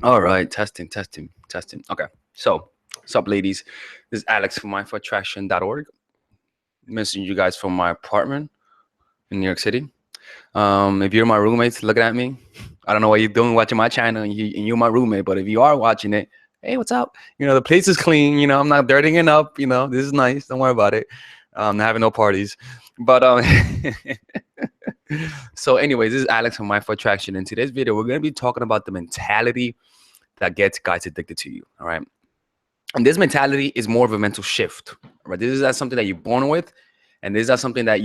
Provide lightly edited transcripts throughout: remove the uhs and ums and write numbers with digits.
All right, testing, testing, testing. Okay, so what's up, ladies? This is Alex from mindforattraction.org. Messaging you guys from my apartment in New York City. If you're my roommates looking at me, I don't know what you're doing watching my channel and you're my roommate, but if you are watching it, hey, what's up? The place is clean. I'm not dirtying it up. This is nice. Don't worry about it. I'm not having no parties. But so anyways, this is Alex from Mindful Attraction. In today's video, we're going to be talking about the mentality that gets guys addicted to you. All right. And this mentality is more of a mental shift, right? This is not something that you're born with, and this is not something that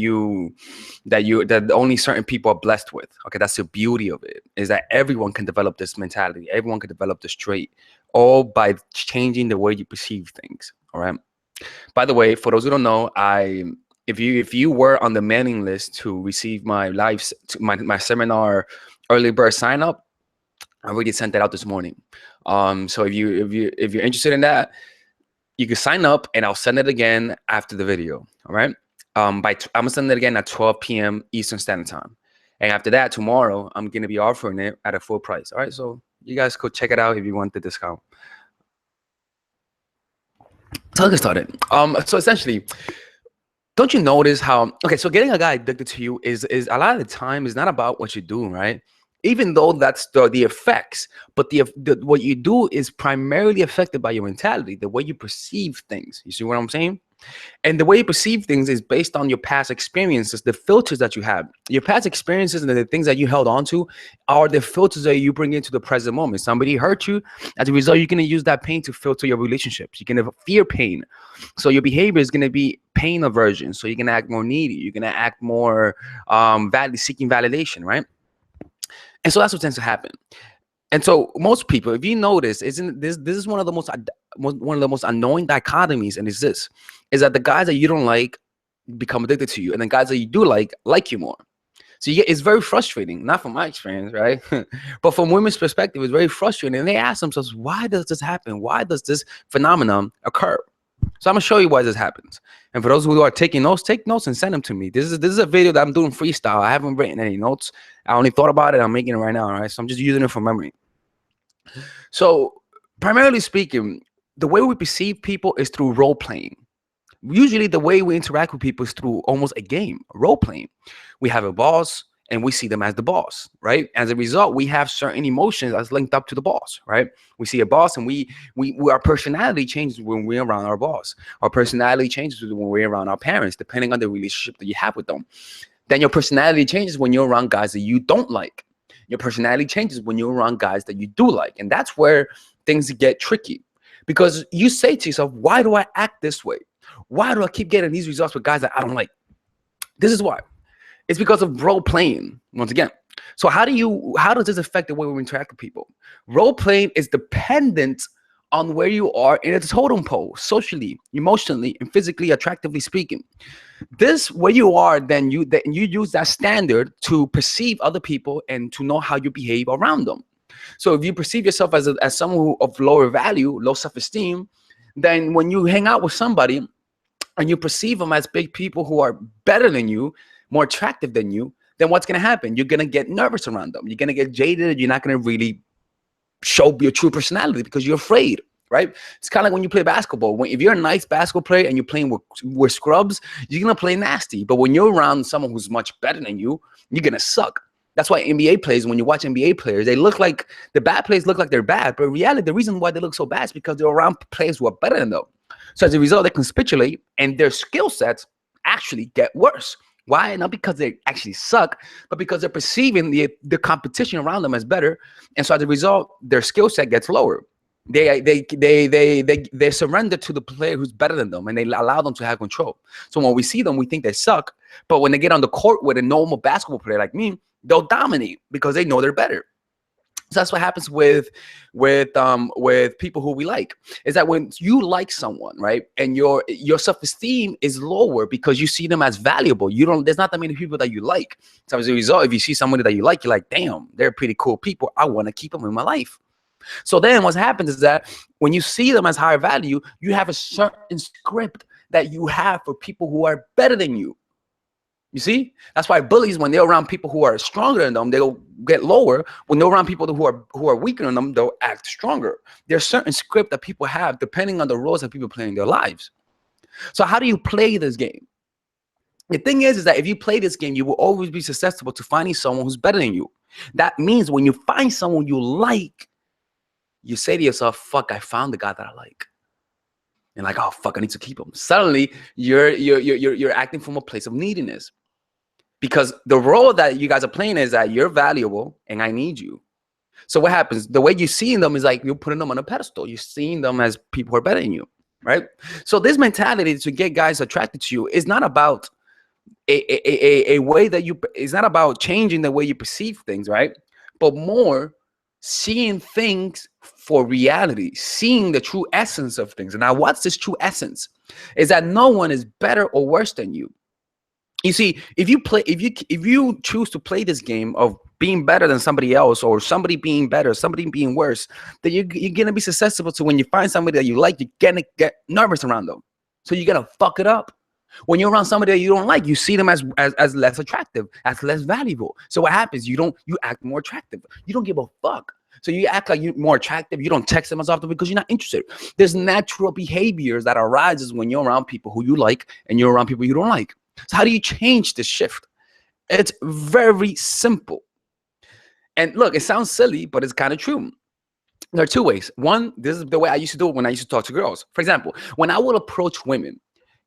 only certain people are blessed with. Okay, that's the beauty of it, is that everyone can develop this mentality. Everyone can develop this trait, all by changing the way you perceive things. All right. By the way, for those who don't know, if you were on the mailing list to receive my my seminar early bird sign up, I already sent that out this morning. So if you're interested in that, you can sign up, and I'll send it again after the video. All right. I'm gonna send it again at 12 p.m. Eastern Standard Time, and after that, tomorrow I'm gonna be offering it at a full price. All right. So you guys could check it out if you want the discount. So let's get started. So essentially, don't you notice how, okay, so getting a guy addicted to you is a lot of the time is not about what you do, right? Even though that's the effects, but the what you do is primarily affected by your mentality, the way you perceive things. You see what I'm saying? And the way you perceive things is based on your past experiences, the filters that you have. Your past experiences and the things that you held on to are the filters that you bring into the present moment. Somebody hurt you. As a result, you're going to use that pain to filter your relationships. You're going to fear pain. So your behavior is going to be pain aversion. So you're going to act more needy. You're going to act more seeking validation, right? And so that's what tends to happen. And so most people, if you notice, isn't this is one of the most annoying dichotomies, and it's this, is that the guys that you don't like become addicted to you, and the guys that you do like you more. So it's very frustrating, not from my experience, right? But from women's perspective, it's very frustrating. And they ask themselves, why does this happen? Why does this phenomenon occur? So I'm gonna show you why this happens. And for those who are taking notes, take notes and send them to me. This is a video that I'm doing freestyle. I haven't written any notes. I only thought about it. I'm making it right now, all right? So I'm just using it from memory. So primarily speaking, the way we perceive people is through role playing. Usually the way we interact with people is through almost a game, role playing. We have a boss and we see them as the boss, right? As a result, we have certain emotions that's linked up to the boss, right? We see a boss, and we our personality changes when we're around our boss. Our personality changes when we're around our parents, depending on the relationship that you have with them. Then your personality changes when you're around guys that you don't like. Your personality changes when you're around guys that you do like. And that's where things get tricky, because you say to yourself, why do I act this way? Why do I keep getting these results with guys that I don't like? This is why. It's because of role playing, once again. So how does this affect the way we interact with people? Role playing is dependent on where you are in a totem pole, socially, emotionally, and physically, attractively speaking. This, where you are, then you use that standard to perceive other people and to know how you behave around them. So if you perceive yourself as someone of lower value, low self-esteem, then when you hang out with somebody and you perceive them as big people who are better than you, more attractive than you, then what's going to happen? You're going to get nervous around them. You're going to get jaded. You're not going to really show your true personality because you're afraid, right? It's kind of like when you play basketball. If you're a nice basketball player and you're playing with scrubs, you're going to play nasty. But when you're around someone who's much better than you, you're going to suck. That's why NBA players, when you watch NBA players, they look like, the bad players look like they're bad. But in reality, the reason why they look so bad is because they're around players who are better than them. So as a result, they can capitulate, and their skill sets actually get worse. Why? Not because they actually suck, but because they're perceiving the competition around them as better. And so as a result, their skill set gets lower. They surrender to the player who's better than them, and they allow them to have control. So when we see them, we think they suck. But when they get on the court with a normal basketball player like me, they'll dominate because they know they're better. So that's what happens with people who we like, is that when you like someone, right, and your self-esteem is lower because you see them as valuable, there's not that many people that you like. So as a result, if you see somebody that you like, you're like, damn, they're pretty cool people. I want to keep them in my life. So then what happens is that when you see them as higher value, you have a certain script that you have for people who are better than you. You see, that's why bullies, when they're around people who are stronger than them, they'll get lower. When they're around people who are weaker than them, they'll act stronger. There's certain script that people have depending on the roles that people play in their lives. So how do you play this game? The thing is that if you play this game, you will always be susceptible to finding someone who's better than you. That means when you find someone you like, you say to yourself, "Fuck, I found the guy that I like." And like, "Oh fuck, I need to keep him." Suddenly, you're acting from a place of neediness. Because the role that you guys are playing is that you're valuable and I need you. So what happens? The way you're seeing them is like you're putting them on a pedestal. You're seeing them as people who are better than you, right? So this mentality to get guys attracted to you is not about a way that you, it's not about changing the way you perceive things, right? But more seeing things for reality, seeing the true essence of things. And now what's this true essence? Is that no one is better or worse than you. You see, if you choose to play this game of being better than somebody else, or somebody being better, somebody being worse, then you're gonna be susceptible to, when you find somebody that you like, you're gonna get nervous around them. So you're gonna fuck it up. When you're around somebody that you don't like, you see them as less attractive, as less valuable. So what happens? You act more attractive. You don't give a fuck. So you act like you're more attractive. You don't text them as often because you're not interested. There's natural behaviors that arises when you're around people who you like and you're around people you don't like. So how do you change this shift? It's very simple. And look, it sounds silly, but it's kind of true. There are two ways. One, this is the way I used to do it when I used to talk to girls. For example, when I would approach women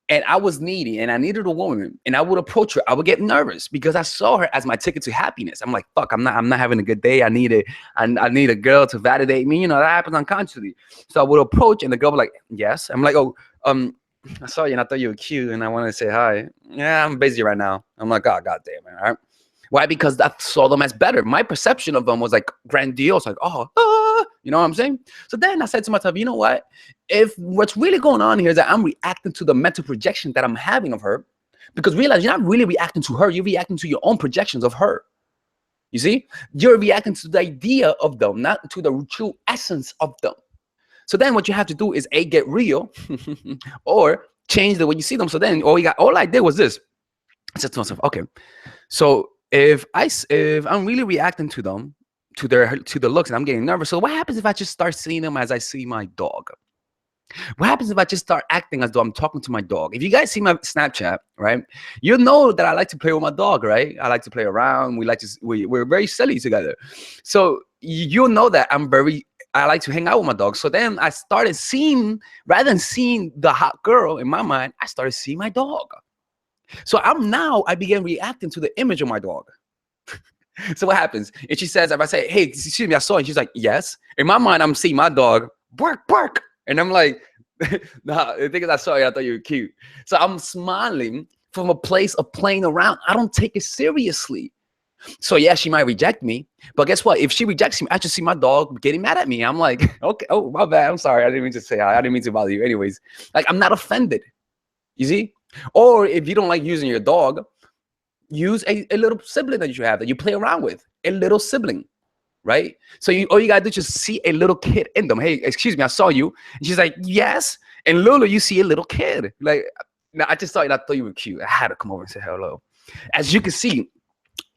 and I was needy and I needed a woman and I would approach her, I would get nervous because I saw her as my ticket to happiness. I'm like, fuck, I'm not having a good day. I need a girl to validate me. You know, that happens unconsciously. So I would approach and the girl would be like, yes. I'm like, oh, I saw you and I thought you were cute and I wanted to say hi. Yeah, I'm busy right now. I'm like, oh, God damn it. All right. Why? Because I saw them as better. My perception of them was like grandiose, like, you know what I'm saying? So then I said to myself, you know what? If what's really going on here is that I'm reacting to the mental projection that I'm having of her, because realize you're not really reacting to her. You're reacting to your own projections of her. You see? You're reacting to the idea of them, not to the true essence of them. So then what you have to do is A, get real or change the way you see them. So then all I did was this. I said to myself, okay, so if I'm really reacting to them, to the looks, and I'm getting nervous, so what happens if I just start seeing them as I see my dog? What happens if I just start acting as though I'm talking to my dog? If you guys see my Snapchat, right, you know that I like to play with my dog, right? I like to play around. We're very silly together. So you'll know that I like to hang out with my dog. So then I started seeing, rather than seeing the hot girl in my mind, I started seeing my dog. So I began reacting to the image of my dog. So what happens? And she says, if I say, hey, excuse me, I saw you. She's like, yes. In my mind, I'm seeing my dog bark, bark. And I'm like, nah, the thing is I saw you, I thought you were cute. So I'm smiling from a place of playing around. I don't take it seriously. So yeah, she might reject me, but guess what? If she rejects me, I just see my dog getting mad at me. I'm like, okay, oh, my bad. I'm sorry. I didn't mean to say hi. I didn't mean to bother you. Anyways, like, I'm not offended. You see? Or if you don't like using your dog, use a little sibling that you have that you play around with, a little sibling, right? So all you gotta do is just see a little kid in them. Hey, excuse me, I saw you. And she's like, yes. And Lulu, you see a little kid. Like, now I just saw you, I thought you were cute. I had to come over and say hello. As you can see,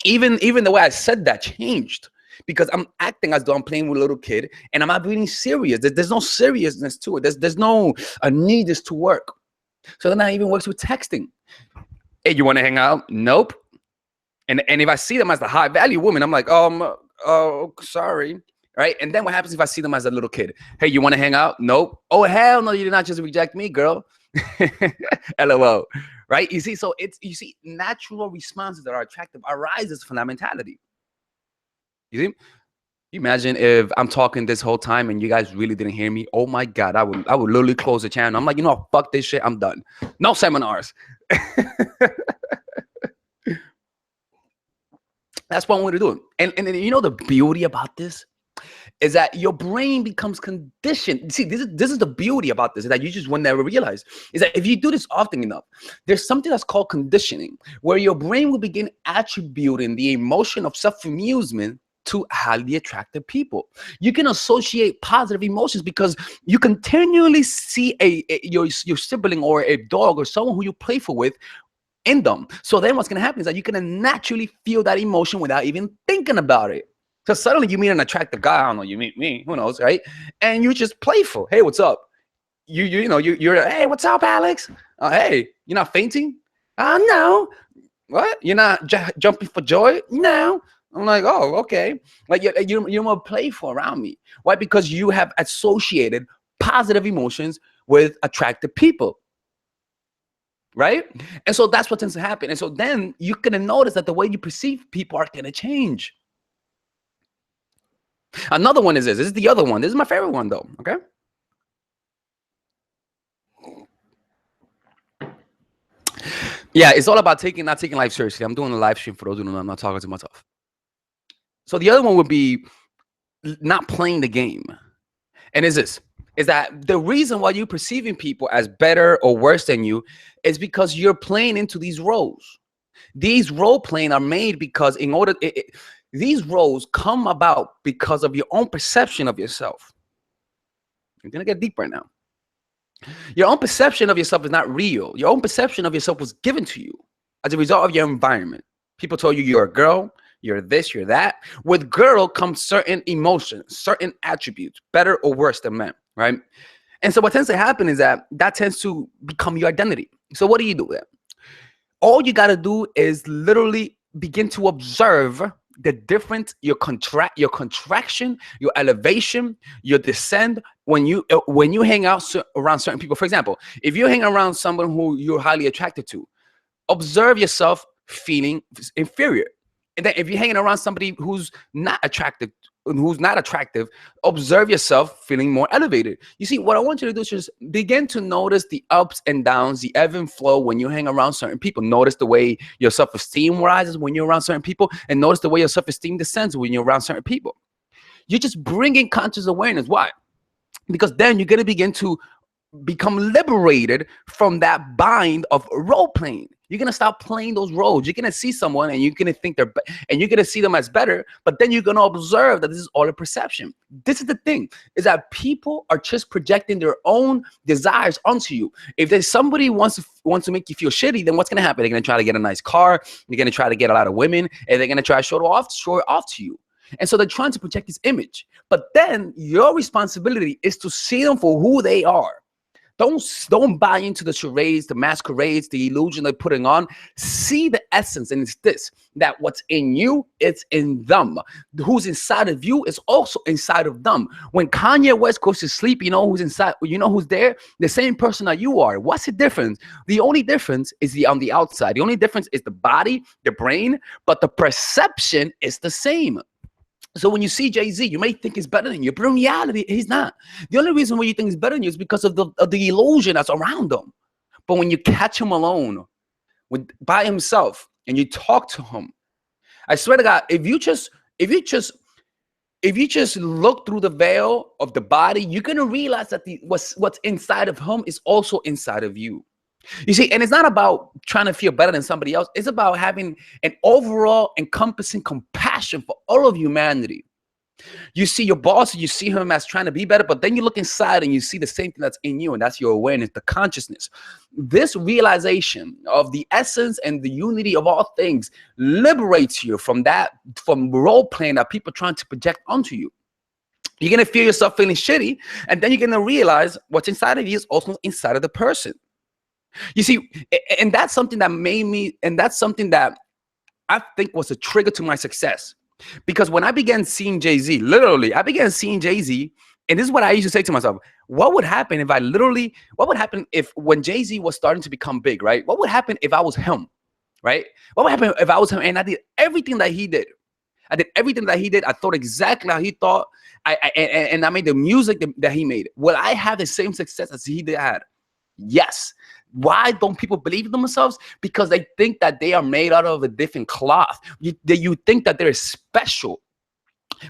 even the way I said that changed, because I'm acting as though I'm playing with a little kid and I'm not being serious. There's no seriousness to it. There's no need this to work. So then I even works with texting. Hey, you want to hang out? Nope. And if I see them as the high value woman, I'm like, oh, sorry. Right. And then what happens if I see them as a little kid? Hey, you want to hang out? Nope. Oh, hell no, you did not just reject me, girl. LOL. Right. You see, so you see, natural responses that are attractive arises from that mentality. You see? Imagine if I'm talking this whole time and you guys really didn't hear me. Oh my God, I would literally close the channel. I'm like, you know, fuck this shit. I'm done. No seminars. That's one way to do it. And you know the beauty about this is that your brain becomes conditioned. See, this is the beauty about this, is that you just will never realize, is that if you do this often enough, there's something that's called conditioning, where your brain will begin attributing the emotion of self-amusement to highly attractive people. You can associate positive emotions because you continually see your sibling or a dog or someone who you play with in them. So then what's going to happen is that you're going to naturally feel that emotion without even thinking about it. So suddenly you meet an attractive guy. I don't know, you meet me, who knows, right? And you're just playful. Hey, what's up? You're hey, what's up, Alex? Hey, you're not fainting? No. What? You're not jumping for joy? No. I'm like, oh, okay. Like you're more playful around me. Why? Because you have associated positive emotions with attractive people. Right? And so that's what tends to happen. And so then you're going to notice that the way you perceive people are going to change. Another one is this. This is the other one. This is my favorite one, though. Okay. Yeah, it's all about not taking life seriously. I'm doing a live stream for those who don't know. I'm not talking to myself. So the other one would be not playing the game. And is that the reason why you're perceiving people as better or worse than you is because you're playing into these roles. These role playing are made because these roles come about because of your own perception of yourself. I'm going to get deep right now. Your own perception of yourself is not real. Your own perception of yourself was given to you as a result of your environment. People told you you're a girl, you're this, you're that. With girl comes certain emotions, certain attributes, better or worse than men, right? And so what tends to happen is that tends to become your identity. So what do you do with it? All you got to do is literally begin to observe the difference, your contraction, your elevation, your descent when you hang out around certain people. For example, if you hang around someone who you're highly attracted to, observe yourself feeling inferior. And then if you're hanging around somebody who's not attractive, observe yourself feeling more elevated. You see, what I want you to do is just begin to notice the ups and downs, the ebb and flow when you hang around certain people. Notice the way your self-esteem rises when you're around certain people, and notice the way your self-esteem descends when you're around certain people. You're just bringing conscious awareness. Why? Because then you're going to begin to become liberated from that bind of role playing. You're going to stop playing those roles. You're going to see someone and you're going to think and you're going to see them as better, but then you're going to observe that this is all a perception. This is the thing, is that people are just projecting their own desires onto you. If there's somebody wants to make you feel shitty, then what's going to happen? They're going to try to get a nice car. They're going to try to get a lot of women, and they're going to try to show it off to you. And so they're trying to project this image. But then your responsibility is to see them for who they are. Don't buy into the charades, the masquerades, the illusion they're putting on. See the essence, and it's this, that what's in you, it's in them. Who's inside of you is also inside of them. When Kanye West goes to sleep, you know who's inside, you know who's there? The same person that you are. What's the difference? The only difference is on the outside. The only difference is the body, the brain, but the perception is the same. So when you see Jay-Z, you may think he's better than you, but in reality, he's not. The only reason why you think he's better than you is because of the illusion that's around him. But when you catch him alone, by himself, and you talk to him, I swear to God, if you just look through the veil of the body, you're gonna realize that what's inside of him is also inside of you. You see, and it's not about trying to feel better than somebody else. It's about having an overall encompassing compassion for all of humanity. You see your boss, you see him as trying to be better, but then you look inside and you see the same thing that's in you, and that's your awareness, the consciousness. This realization of the essence and the unity of all things liberates you from role playing that people are trying to project onto you. You're going to feel yourself feeling shitty, and then you're going to realize what's inside of you is also inside of the person. You see, and that's something that made me, and that's something that I think was a trigger to my success. Because when I began seeing Jay-Z, literally, I began seeing Jay-Z, and this is what I used to say to myself: what would happen if when Jay-Z was starting to become big, right? What would happen if I was him, right? What would happen if I was him and I did everything that he did? I did everything that he did. I thought exactly how he thought. And I made the music that he made. Will I have the same success as he had? Yes. Why don't people believe in themselves? Because they think that they are made out of a different cloth. You think that they're special.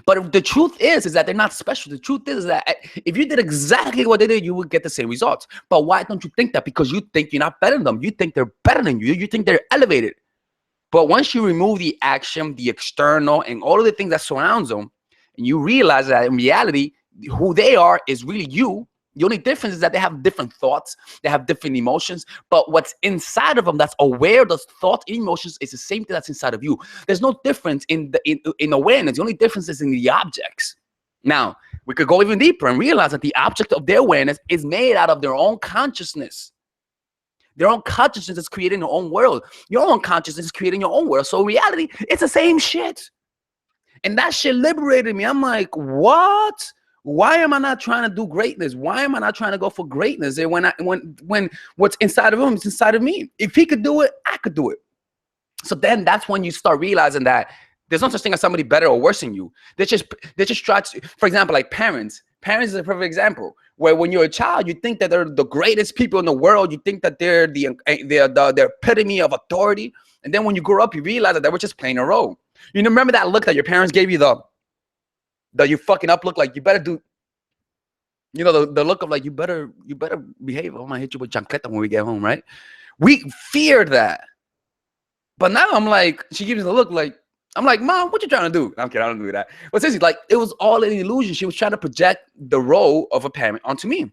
But the truth is that they're not special. The truth is that if you did exactly what they did, you would get the same results. But why don't you think that? Because you think you're not better than them. You think they're better than you. You think they're elevated. But once you remove the action, the external, and all of the things that surrounds them, and you realize that in reality, who they are is really you, The only difference is that they have different thoughts, they have different emotions, but what's inside of them that's aware of those thoughts and emotions is the same thing that's inside of you. There's no difference in awareness. The only difference is in the objects. Now, we could go even deeper and realize that the object of their awareness is made out of their own consciousness. Their own consciousness is creating their own world. Your own consciousness is creating your own world. So in reality, it's the same shit. And that shit liberated me. I'm like, what? Why am I not trying to do greatness? Why am I not trying to go for greatness? And when what's inside of him is inside of me. If he could do it, I could do it. So then that's when you start realizing that there's no such thing as somebody better or worse than you. They just try to, for example, like parents. Parents is a perfect example where when you're a child, you think that they're the greatest people in the world. You think that they're the epitome of authority. And then when you grow up, you realize that they were just playing a role. You remember that look that your parents gave you, the you fucking up look, like you better do, you know, the look of like you better behave. I'm gonna hit you with chancleta when we get home, right? We feared that. But now I'm like, she gives me the look like, I'm like, Mom, what you trying to do? I'm kidding, I don't do that. But seriously, like it was all an illusion. She was trying to project the role of a parent onto me.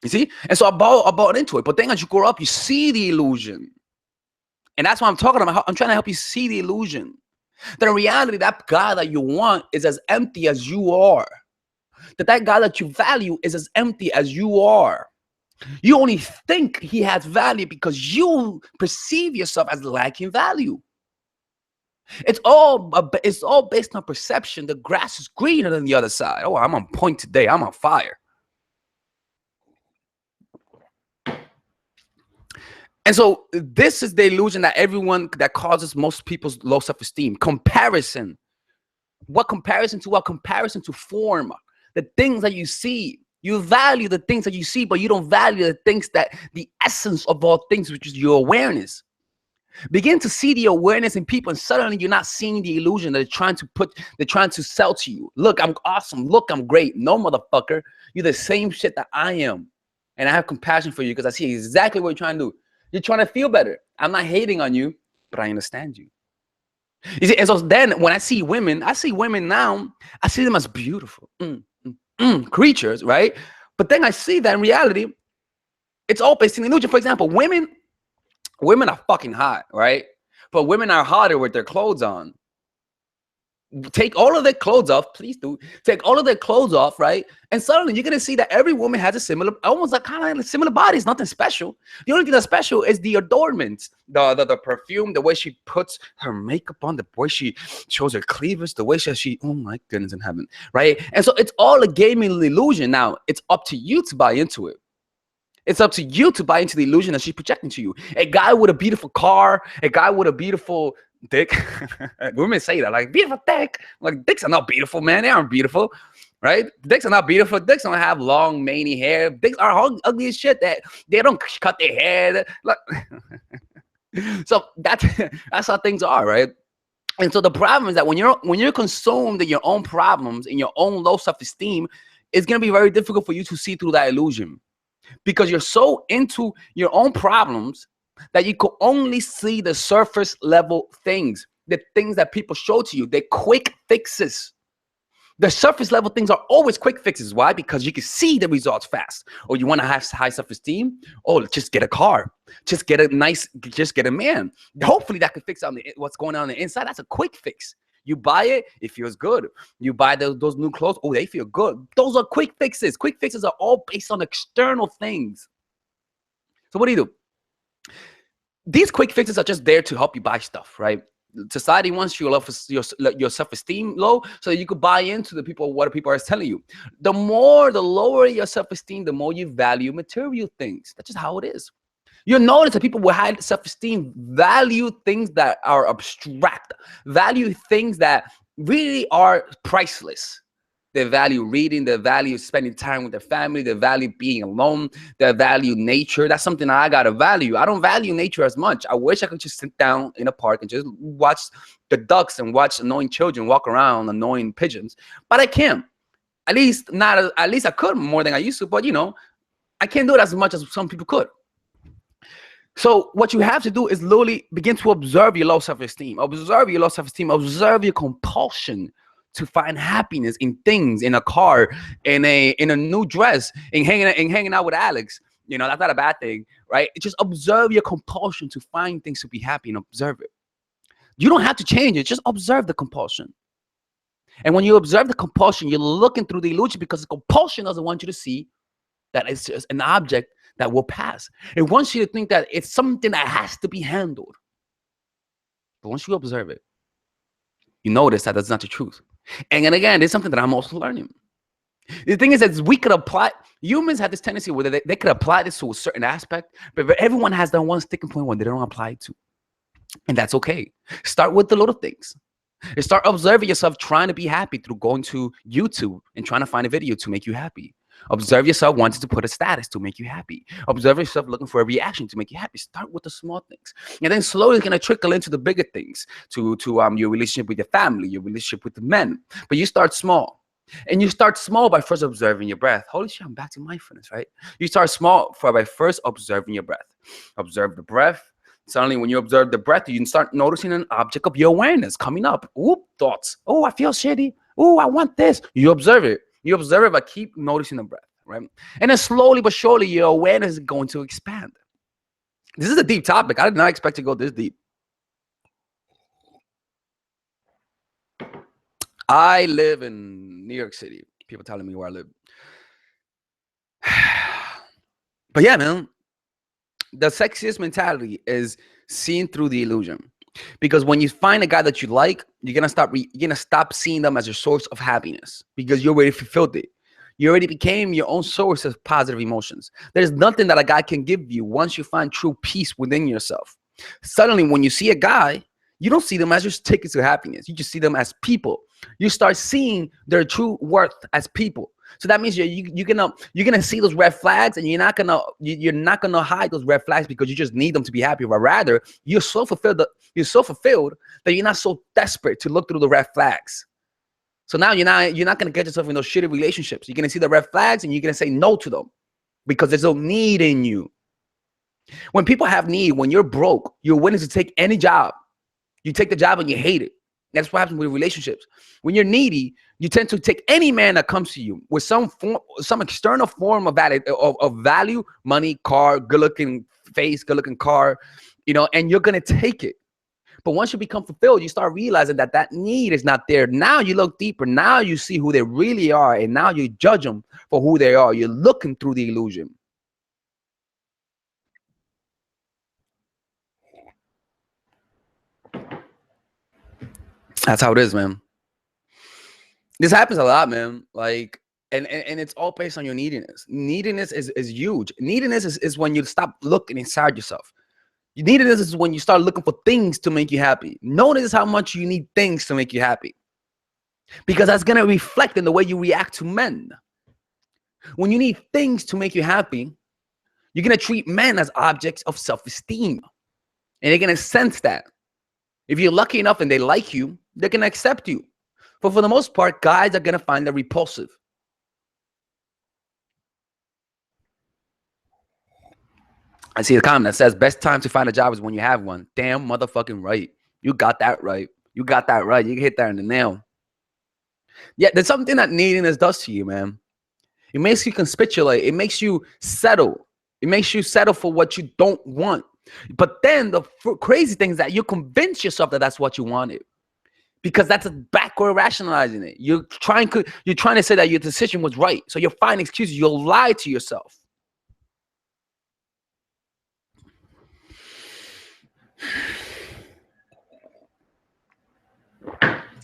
You see? And so I bought into it. But then as you grow up, you see the illusion. And that's what I'm talking about. I'm trying to help you see the illusion. That in reality, that guy that you want is as empty as you are. That guy that you value is as empty as you are. You only think he has value because you perceive yourself as lacking value. It's all based on perception. The grass is greener than the other side. Oh, I'm on point today. I'm on fire. And so this is the illusion that causes most people's low self-esteem. Comparison. What comparison to what? Comparison to form. The things that you see. You value the things that you see, but you don't value the things the essence of all things, which is your awareness. Begin to see the awareness in people, and suddenly you're not seeing the illusion that they're trying to sell to you. Look, I'm awesome. Look, I'm great. No, motherfucker. You're the same shit that I am. And I have compassion for you because I see exactly what you're trying to do. You're trying to feel better. I'm not hating on you, but I understand you. You see, and so then when I see women now, I see them as beautiful creatures, right? But then I see that in reality, it's all based in illusion. For example, women are fucking hot, right? But women are hotter with their clothes on. Take all of their clothes off, please do. Take all of their clothes off, right? And suddenly you're gonna see that every woman has a similar, almost like kind of like similar bodies. Nothing special. The only thing that's special is the adornments, the perfume, the way she puts her makeup on, the way she shows her cleavage, the way she oh my goodness in heaven, right? And so it's all a gaming illusion. Now it's up to you to buy into it. It's up to you to buy into the illusion that she's projecting to you. A guy with a beautiful car, a guy with a beautiful dick. Women say that, like, beautiful dick. Like, dicks are not beautiful, man. They aren't beautiful, right? Dicks are not beautiful. Dicks don't have long, maney hair. Dicks are ugly as shit. That they don't cut their hair. Like, so that's how things are, right? And so the problem is that when you're consumed in your own problems, in your own low self-esteem, it's gonna be very difficult for you to see through that illusion. Because you're so into your own problems that you could only see the surface level things, the things that people show to you, the quick fixes. The surface level things are always quick fixes. Why? Because you can see the results fast. Or you want to have high self-esteem? Oh, just get a car. Just get a man. Hopefully that can fix what's going on the inside. That's a quick fix. You buy it, it feels good. You buy those new clothes, oh, they feel good. Those are quick fixes. Quick fixes are all based on external things. So what do? These quick fixes are just there to help you buy stuff, right? Society wants your self-esteem low so you could buy into what people are telling you. The lower your self-esteem, the more you value material things. That's just how it is. You'll notice that people with high self-esteem value things that are abstract, value things that really are priceless. They value reading, they value spending time with their family, they value being alone, they value nature. That's something I gotta value. I don't value nature as much. I wish I could just sit down in a park and just watch the ducks and watch annoying children walk around, annoying pigeons. But I can't. At least I could more than I used to, but you know, I can't do it as much as some people could. So what you have to do is literally begin to observe your low self-esteem. Observe your low self-esteem. Observe your compulsion to find happiness in things, in a car, in a new dress, in hanging out with Alex. You know, that's not a bad thing, right? Just observe your compulsion to find things to be happy and observe it. You don't have to change it. Just observe the compulsion. And when you observe the compulsion, you're looking through the illusion because the compulsion doesn't want you to see that it's just an object that will pass. It wants you to think that it's something that has to be handled. But once you observe it, you notice that that's not the truth. And then again, it's something that I'm also learning. The thing is that we could apply, humans have this tendency where they could apply this to a certain aspect, but everyone has that one sticking point when they don't apply it to. And that's okay. Start with the little things. And start observing yourself trying to be happy through going to YouTube and trying to find a video to make you happy. Observe yourself wanting to put a status to make you happy. Observe yourself looking for a reaction to make you happy. Start with the small things. And then slowly it's going to trickle into the bigger things, to your relationship with your family, your relationship with the men. But you start small. And you start small by first observing your breath. Holy shit, I'm back to mindfulness, right? You start small by first observing your breath. Observe the breath. Suddenly, when you observe the breath, you can start noticing an object of your awareness coming up. Whoop, thoughts. Oh, I feel shitty. Oh, I want this. You observe it. You observe it by keep noticing the breath, right? And then slowly but surely, your awareness is going to expand. This is a deep topic. I did not expect to go this deep. I live in New York City. People telling me where I live. But yeah, man, the sexiest mentality is seeing through the illusion. Because when you find a guy that you like, you're gonna stop seeing them as your source of happiness because you already fulfilled it. You already became your own source of positive emotions. There's nothing that a guy can give you once you find true peace within yourself. Suddenly, when you see a guy, you don't see them as just tickets to happiness. You just see them as people. You start seeing their true worth as people. So that means you're gonna see those red flags, and you're not gonna hide those red flags because you just need them to be happy. But rather, you're so fulfilled that you're not so desperate to look through the red flags. So now you're not gonna get yourself in those shitty relationships. You're gonna see the red flags and you're gonna say no to them because there's no need in you. When people have need, when you're broke, you're willing to take any job. You take the job and you hate it. That's what happens with relationships. When you're needy, you tend to take any man that comes to you with some external form of value, money, car, good-looking face, good-looking car, and you're gonna take it. But once you become fulfilled, you start realizing that need is not there. Now you look deeper. Now you see who they really are, and now you judge them for who they are. You're looking through the illusion. That's how it is, man. This happens a lot, man. Like, and it's all based on your neediness. Neediness is huge. Neediness is when you stop looking inside yourself. Neediness is when you start looking for things to make you happy. Notice how much you need things to make you happy, because that's gonna reflect in the way you react to men. When you need things to make you happy, you're gonna treat men as objects of self-esteem, and they're gonna sense that. If you're lucky enough and they like you, they're gonna accept you. But for the most part, guys are gonna find that repulsive. I see a comment that says, best time to find a job is when you have one. Damn motherfucking right. You got that right. You got that right. You hit that in the nail. Yeah, there's something that neediness does to you, man. It makes you conspitulate. It makes you settle. It makes you settle for what you don't want. But then the crazy thing is that you convince yourself that that's what you wanted, because that's a backward rationalizing it. You're trying to say that your decision was right. So you'll find excuses. You'll lie to yourself.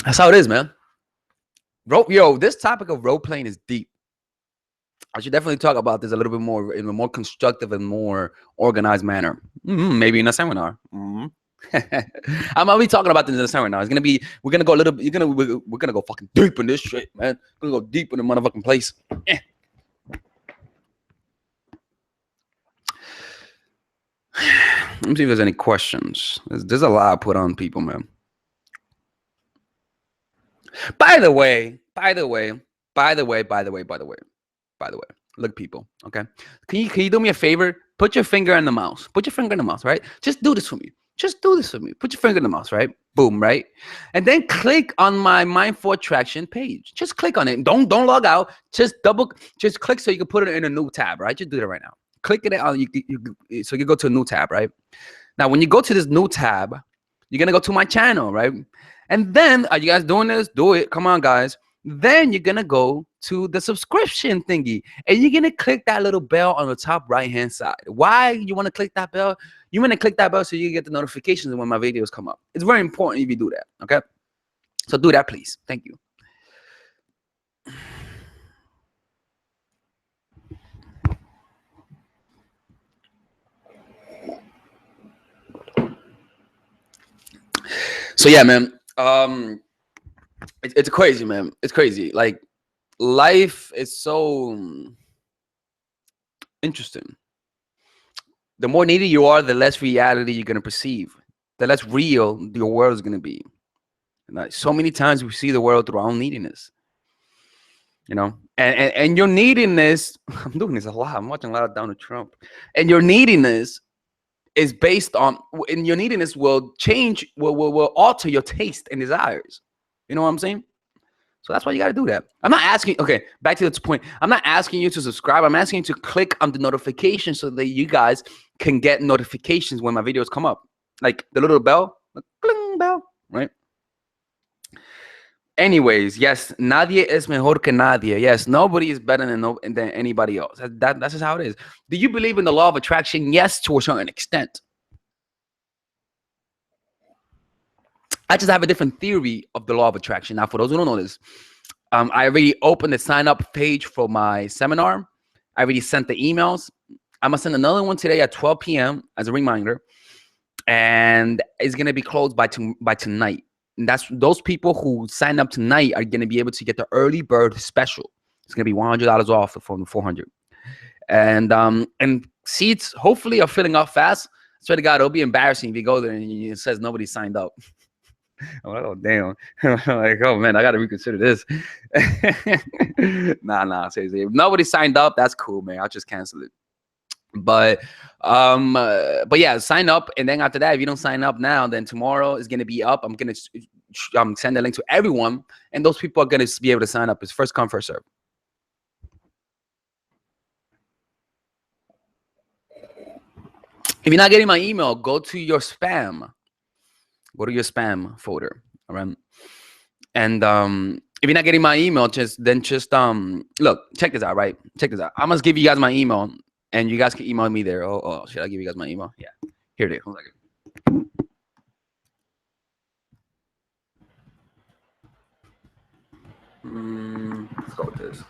That's how it is, man. This topic of role playing is deep. I should definitely talk about this a little bit more in a more constructive and more organized manner. Maybe in a seminar. I'm gonna be talking about this in a seminar. We're gonna go fucking deep in this shit, man. We're gonna go deep in the motherfucking place. Let me see if there's any questions. There's a lot put on people, man. By the way, look, people, okay? Can you do me a favor? Put your finger in the mouse. Put your finger in the mouse, right? Just do this for me. Just do this for me. Put your finger in the mouse, right? Boom, right? And then click on my Mindful Attraction page. Just click on it. Don't log out. Just click so you can put it in a new tab, right? Just do that right now. Click it on so you go to a new tab, right? Now, when you go to this new tab, you're gonna go to my channel, right? And then, are you guys doing this? Do it. Come on, guys. Then you're gonna go to the subscription thingy, and you're gonna click that little bell on the top right-hand side. Why you want to click that bell? You want to click that bell so you get the notifications when my videos come up. It's very important if you do that. Okay, so do that, please. Thank you. So yeah, man. It's crazy, man. It's crazy. Like, life is so interesting. The more needy you are, the less reality you're gonna perceive. The less real your world is gonna be. And like, so many times we see the world through our own neediness. You know, and your neediness. I'm doing this a lot. I'm watching a lot of Donald Trump, and your neediness is based on, and your neediness will change, will alter your taste and desires. You know what I'm saying? So that's why you got to do that. I'm not asking. Okay, back to this point. I'm not asking you to subscribe. I'm asking you to click on the notification so that you guys can get notifications when my videos come up, like the little bell, the cling bell, right? Anyways, yes, nadie es mejor que nadie. Yes, nobody is better than anybody else. That's just how it is. Do you believe in the law of attraction? Yes, to a certain extent. I just have a different theory of the law of attraction. Now, for those who don't know this, I already opened the sign up page for my seminar. I already sent the emails. I'm gonna send another one today at 12 p.m. as a reminder, and it's gonna be closed by tonight. And that's those people who sign up tonight are gonna be able to get the early bird special. It's gonna be $100 off from the 400. And seats hopefully are filling up fast. I swear to God, it'll be embarrassing if you go there and it says nobody signed up. Oh damn! Like, oh man, I gotta reconsider this. Nah, seriously. If nobody signed up, that's cool, man. I'll just cancel it. But yeah, sign up, and then after that, if you don't sign up now, then tomorrow is gonna be up. I'm gonna send a link to everyone, and those people are gonna be able to sign up. It's first come, first serve. If you're not getting my email, go to your spam. Go to your spam folder. All right. And if you're not getting my email, just look, check this out, right? Check this out. I'm gonna give you guys my email, and you guys can email me there. Oh, should I give you guys my email? Yeah, here it is. Hold on. Let's go with this.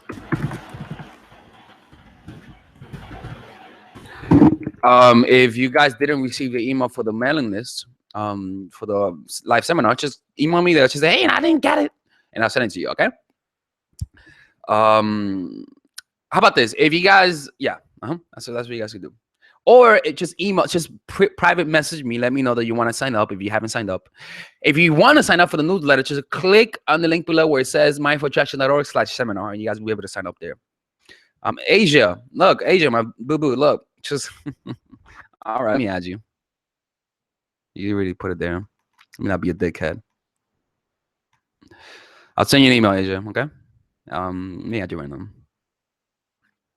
If you guys didn't receive the email for the mailing list, for the live seminar, just email me there. Just say, hey, I didn't get it, and I'll send it to you. Okay. How about this? If you guys, yeah, that's what you guys can do. Or just email, just private message me. Let me know that you want to sign up if you haven't signed up. If you want to sign up for the newsletter, just click on the link below where it says mindfulattraction.org/seminar, and you guys will be able to sign up there. Asia, look, Asia, my boo-boo, look, just all right. Let me add you. You really put it there. Let me not be a dickhead. I'll send you an email, Asia. Okay. Let me add you right now.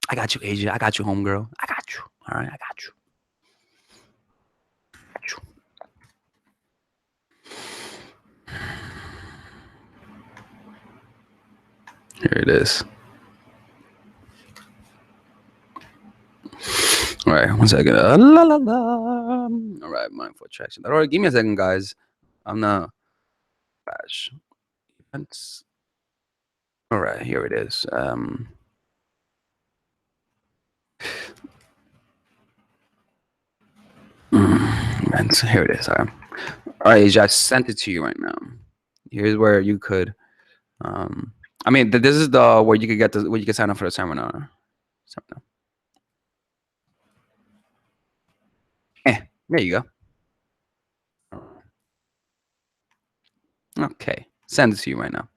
I got you, Asia. I got you, homegirl. I got you. All right, I got you. Here it is. All right, 1 second. La, la, la. All right, mindful attraction. All right, give me a second, guys. I'm not. Gosh. Events. All right, here it is. And here it is. All right, Asia, I sent it to you right now. Here's where you could. I mean, this is the where you could get where you can sign up for the seminar. There you go. Okay, send it to you right now.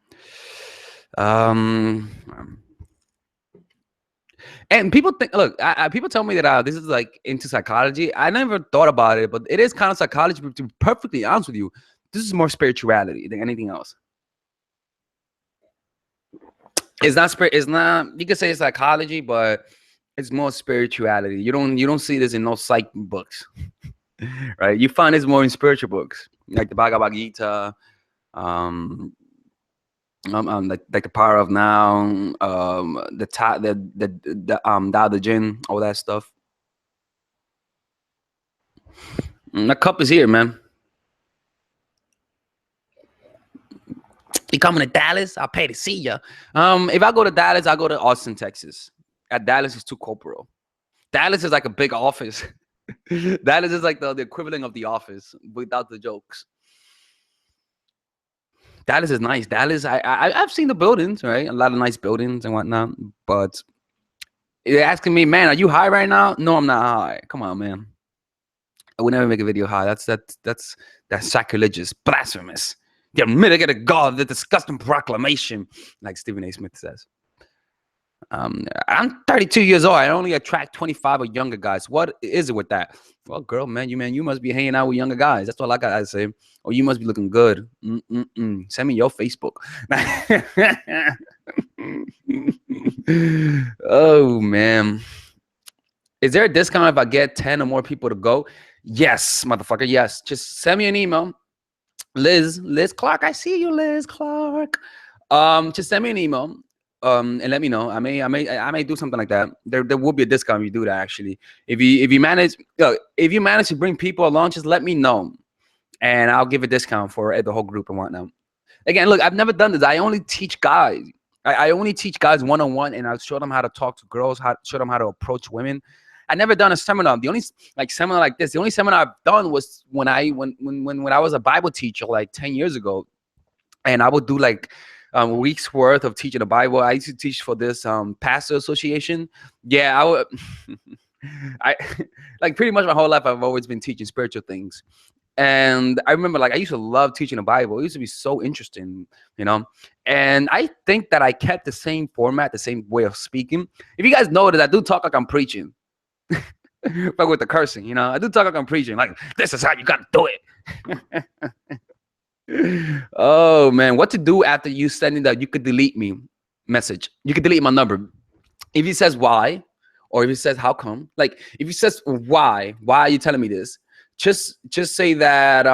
And people think, look, people tell me that this is like into psychology. I never thought about it, but it is kind of psychology. But to be perfectly honest with you, this is more spirituality than anything else. It's not spirit. It's not. You could say it's psychology, but it's more spirituality. You don't see this in no psych books, right? You find this more in spiritual books, like the Bhagavad Gita, um, like the power of now, the Tao Te Ching, all that stuff. The cup is here, man. You coming to Dallas? I'll pay to see you. If I go to Dallas, I go to Austin, Texas. At Dallas is too corporal. Dallas is like a big office. Dallas is like the equivalent of the office without the jokes. Dallas is nice. Dallas, I've seen the buildings, right? A lot of nice buildings and whatnot. But you're asking me, man, are you high right now? No, I'm not high. Come on, man. I would never make a video high. That's sacrilegious, blasphemous. The unmitigated God, the disgusting proclamation, like Stephen A. Smith says. I'm 32 years old. I only attract 25 or younger guys. What is it with that? Well, girl, man, you must be hanging out with younger guys. That's all I gotta say. Or you must be looking good. Send me your Facebook. Oh man, is there a discount if I get 10 or more people to go? Yes, motherfucker. Yes, just send me an email. Liz Clark. I see you, Liz Clark. Just send me an email. And let me know. I may do something like that. There will be a discount if you do that. Actually, if you manage to bring people along, just let me know, and I'll give a discount for the whole group and whatnot. Again, look, I've never done this. I only teach guys. I only teach guys one-on-one, and I show them how to talk to girls, show them how to approach women. I never done a seminar. The only seminar like this, the only seminar I've done was when I was a Bible teacher like 10 years ago, and I would do like weeks worth of teaching the Bible. I used to teach for this pastor association. Yeah, I would. I like pretty much my whole life I've always been teaching spiritual things. And I remember I used to love teaching the Bible. It used to be so interesting, you know. And I think that I kept the same format, the same way of speaking. If you guys notice, I do talk like I'm preaching. But with the cursing, you know, I do talk like I'm preaching. Like, this is how you gotta do it. Oh man, what to do after you sending that you could delete me message? You could delete my number. If he says why, or if he says how come, like if he says why are you telling me this? Just say that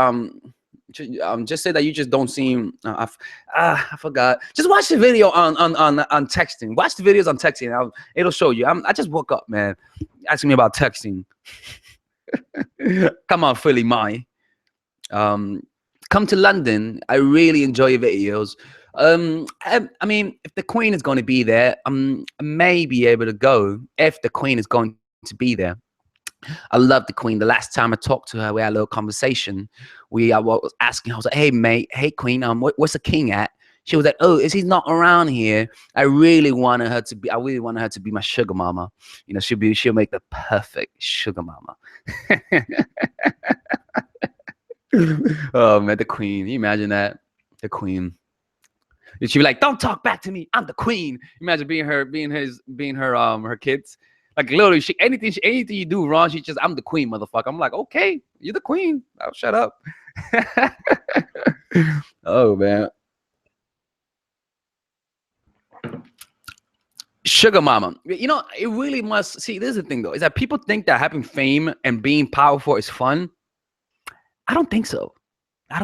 just say that you just don't seem I forgot. Just watch the video on texting. Watch the videos on texting. It'll show you. I just woke up, man. Asking me about texting. Come on, Philly, my come to London. I really enjoy your videos. I mean, if the Queen is going to be there, I may be able to go if the Queen is going to be there. I love the Queen. The last time I talked to her, we had a little conversation. I was asking her, I was like, hey, mate, hey, Queen, where's the King at? She was like, oh, is he not around here? I really wanted her to be my sugar mama. You know, she'll make the perfect sugar mama. Oh man, the Queen. Can you imagine that? The Queen. And she'd be like, don't talk back to me. I'm the Queen. Imagine being her kids. Like literally, anything you do wrong, she just, I'm the Queen, motherfucker. I'm like, okay, you're the Queen. I'll shut up. Oh man. Sugar mama. You know, it really must see, this is the thing though, is that people think that having fame and being powerful is fun. I don't think so. I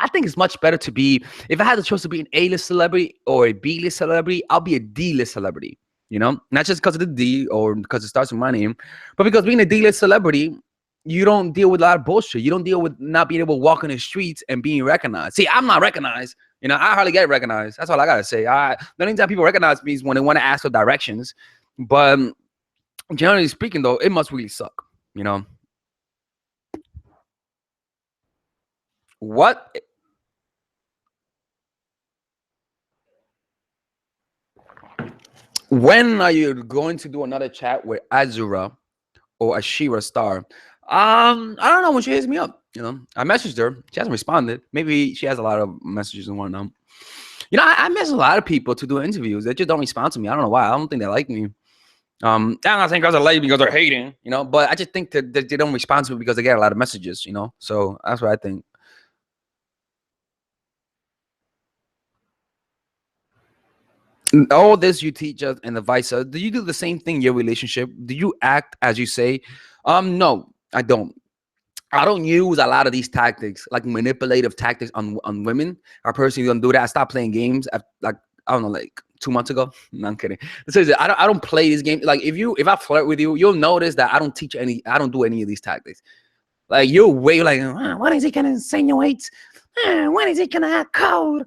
think it's much better to be, if I had the choice to be an A-list celebrity or a B-list celebrity, I'll be a D-list celebrity. You know, not just because of the D or because it starts with my name, but because being a D-list celebrity, you don't deal with a lot of bullshit. You don't deal with not being able to walk in the streets and being recognized. See, I'm not recognized. You know, I hardly get recognized. That's all I gotta say. The only time people recognize me is when they want to ask for directions. But generally speaking, though, it must really suck. You know. What? When are you going to do another chat with Azura or Ashira Star? I don't know, when she hits me up. You know, I messaged her. She hasn't responded. Maybe she has a lot of messages and whatnot. You know, I miss a lot of people to do interviews. They just don't respond to me. I don't know why. I don't think they like me. I'm not saying girls are lazy because they're hating, but I just think that they don't respond to it because they get a lot of messages, So that's what I think. All this you teach us and advise us. Do you do the same thing in your relationship? Do you act as you say? No, I don't. I don't use a lot of these tactics, like manipulative tactics on women. I personally don't do that. I stopped playing games like I don't know, like 2 months ago. No, I'm kidding. So I don't play these games. Like if I flirt with you, you'll notice that I don't do any of these tactics. Like you're way like, when is he gonna insinuate? When is he gonna act cold?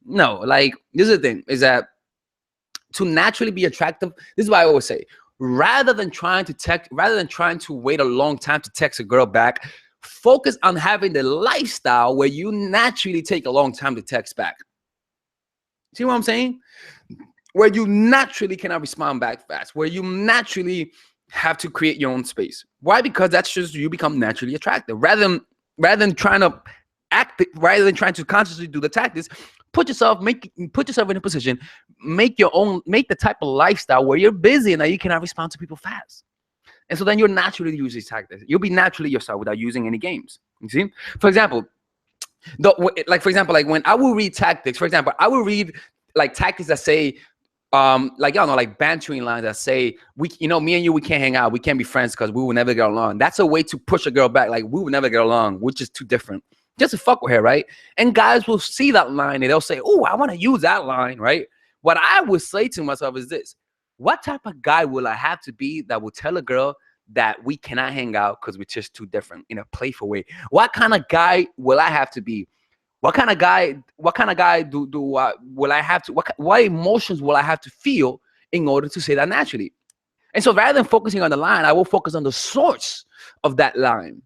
No, like this is the thing, is that to naturally be attractive, this is what I always say. Rather than trying to wait a long time to text a girl back, focus on having the lifestyle where you naturally take a long time to text back. See what I'm saying? Where you naturally cannot respond back fast, where you naturally have to create your own space. Why? Because that's just you become naturally attractive. Rather than trying to rather than trying to consciously do the tactics, put yourself in a position, make the type of lifestyle where you're busy and that you cannot respond to people fast. And so then you'll naturally use these tactics. You'll be naturally yourself without using any games. You see? For example, like when I will read tactics, for example, I will read like tactics that say, like y'all know, like bantering lines that say, me and you, we can't hang out, we can't be friends because we will never get along. That's a way to push a girl back. Like we will never get along, which is too different. Just to fuck with her, right? And guys will see that line and they'll say, "Oh, I want to use that line," right? What I would say to myself is this: what type of guy will I have to be that will tell a girl that we cannot hang out because we're just too different in a playful way? What kind of guy will I have to be? What kind of guy will I have to? What emotions will I have to feel in order to say that naturally? And so, rather than focusing on the line, I will focus on the source of that line.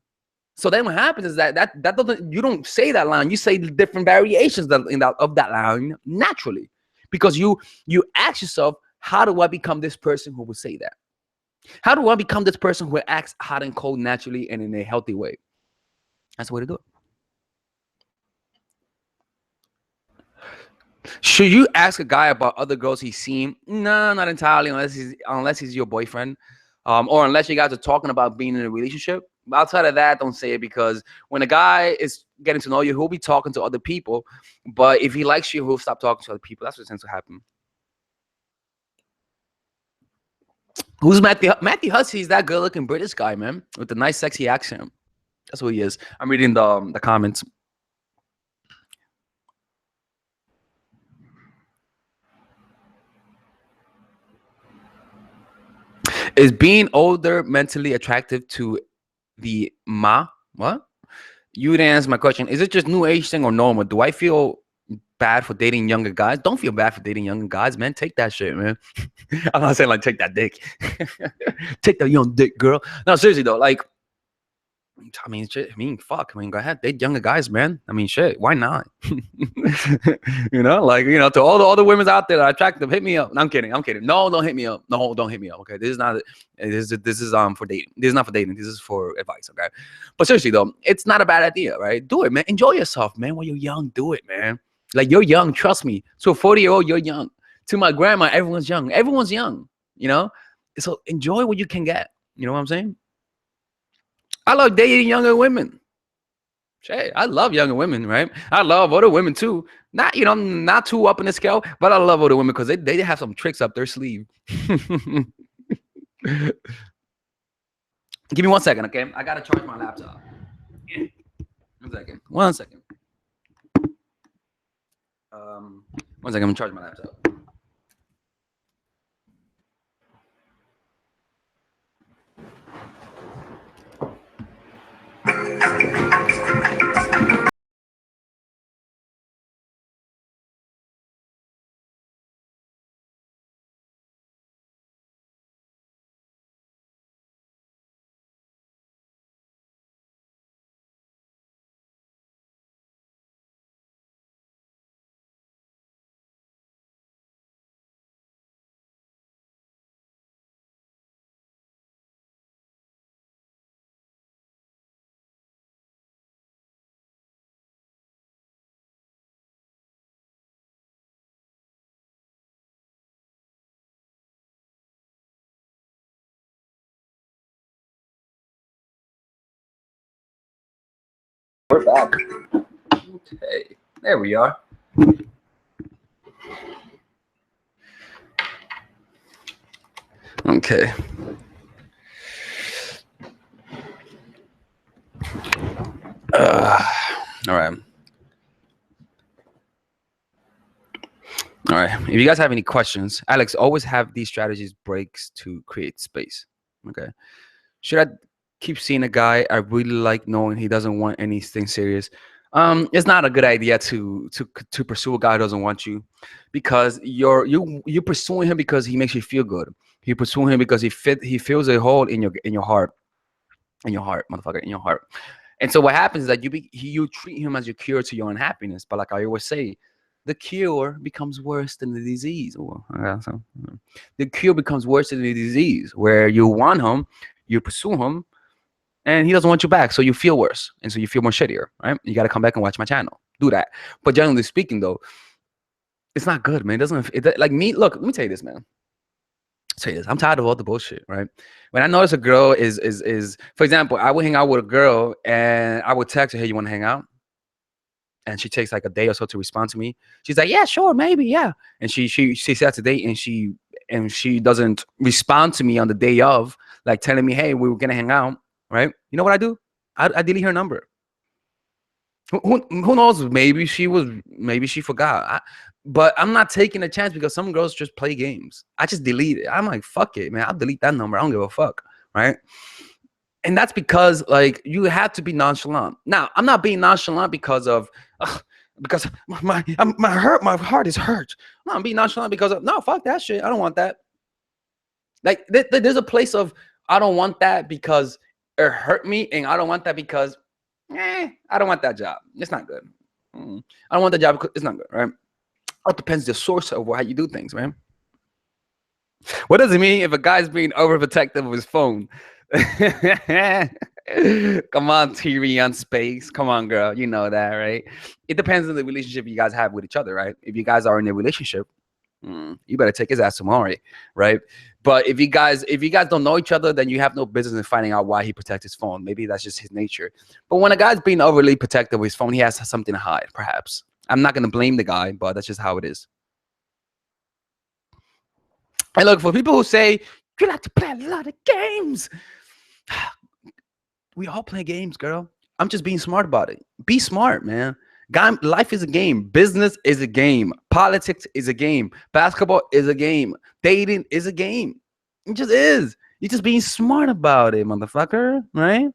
So then, what happens is that doesn't, you don't say that line. You say the different variations of that line naturally, because you ask yourself, how do I become this person who will say that? How do I become this person who acts hot and cold naturally and in a healthy way? That's the way to do it. Should you ask a guy about other girls he's seen? No, not entirely, unless he's your boyfriend, or unless you guys are talking about being in a relationship. Outside of that, don't say it, because when a guy is getting to know you, he'll be talking to other people. But if he likes you, he'll stop talking to other people. That's what tends to happen. Who's Matthew? Matthew Hussey is that good-looking British guy, man, with the nice, sexy accent. That's who he is. I'm reading the comments. Is being older mentally attractive to the ma? What? You would answer my question. Is it just new age thing or normal? Do I feel bad for dating younger guys? Don't feel bad for dating younger guys, man. Take that shit, man. I'm not saying like take that dick. Take that young dick, girl. No, seriously though, like, I mean, shit. I mean, fuck. I mean, go ahead, date younger guys, man. I mean, shit. Why not? Like, to all the other women out there that are attractive, hit me up. No, I'm kidding. I'm kidding. No, don't hit me up. No, don't hit me up. Okay, this is not. This is for dating. This is not for dating. This is for advice. Okay, but seriously though, it's not a bad idea, right? Do it, man. Enjoy yourself, man. When you're young, do it, man. Like you're young. Trust me. To a 40-year-old, you're young. To my grandma, everyone's young. Everyone's young. You know. So enjoy what you can get. You know what I'm saying? I love dating younger women. Shit, I love younger women, right? I love older women too. Not too up in the scale, but I love older women because they have some tricks up their sleeve. Give me 1 second, okay? I gotta charge my laptop. 1 second. 1 second. 1 second. I'm gonna charge my laptop. We're back. Okay, there we are. Okay. All right. All right. If you guys have any questions, Alex, always have these strategies breaks to create space. Okay. Should I keep seeing a guy I really like knowing he doesn't want anything serious? It's not a good idea to pursue a guy who doesn't want you, because you're pursuing him because he makes you feel good. You're pursuing him because he fills a hole in your heart, motherfucker, in your heart. And so what happens is that you treat him as your cure to your unhappiness. But like I always say, the cure becomes worse than the disease. The cure becomes worse than the disease, where you want him, you pursue him, and he doesn't want you back. So you feel worse. And so you feel more shittier, right? You got to come back and watch my channel. Do that. But generally speaking, though, it's not good, man. Like me, look, let me tell you this, man. Say this. I'm tired of all the bullshit, right? When I notice a girl is for example, I would hang out with a girl and I would text her, hey, you want to hang out? And she takes like a day or so to respond to me. She's like, yeah, sure, maybe, yeah. And she sets a date and she doesn't respond to me on the day of, like telling me, hey, we were gonna hang out, right? You know what I do? I delete her number. Who knows? Maybe she forgot. But I'm not taking a chance because some girls just play games. I just delete it. I'm like, fuck it, man. I'll delete that number. I don't give a fuck, right? And that's because like you have to be nonchalant. Now, I'm not being nonchalant because my heart is hurt. No, I'm being nonchalant because no, fuck that shit. I don't want that. Like there's a place of I don't want that because it hurt me, and I don't want that because I don't want that job. It's not good. I don't want that job because it's not good, right? It depends the source of how you do things, right? What does it mean if a guy's being overprotective of his phone? Come on, TV on space. Come on, girl. You know that, right? It depends on the relationship you guys have with each other, right? If you guys are in a relationship, you better take his ass to Maury, right? But if you guys don't know each other, then you have no business in finding out why he protects his phone. Maybe that's just his nature. But when a guy's being overly protective with his phone, he has something to hide, perhaps. I'm not gonna blame the guy, but that's just how it is. And look, for people who say you like to play a lot of games, we all play games, girl. I'm just being smart about it. Be smart, man. Life is a game. Business is a game. Politics is a game. Basketball is a game. Dating is a game. It just is. You're just being smart about it, motherfucker, right?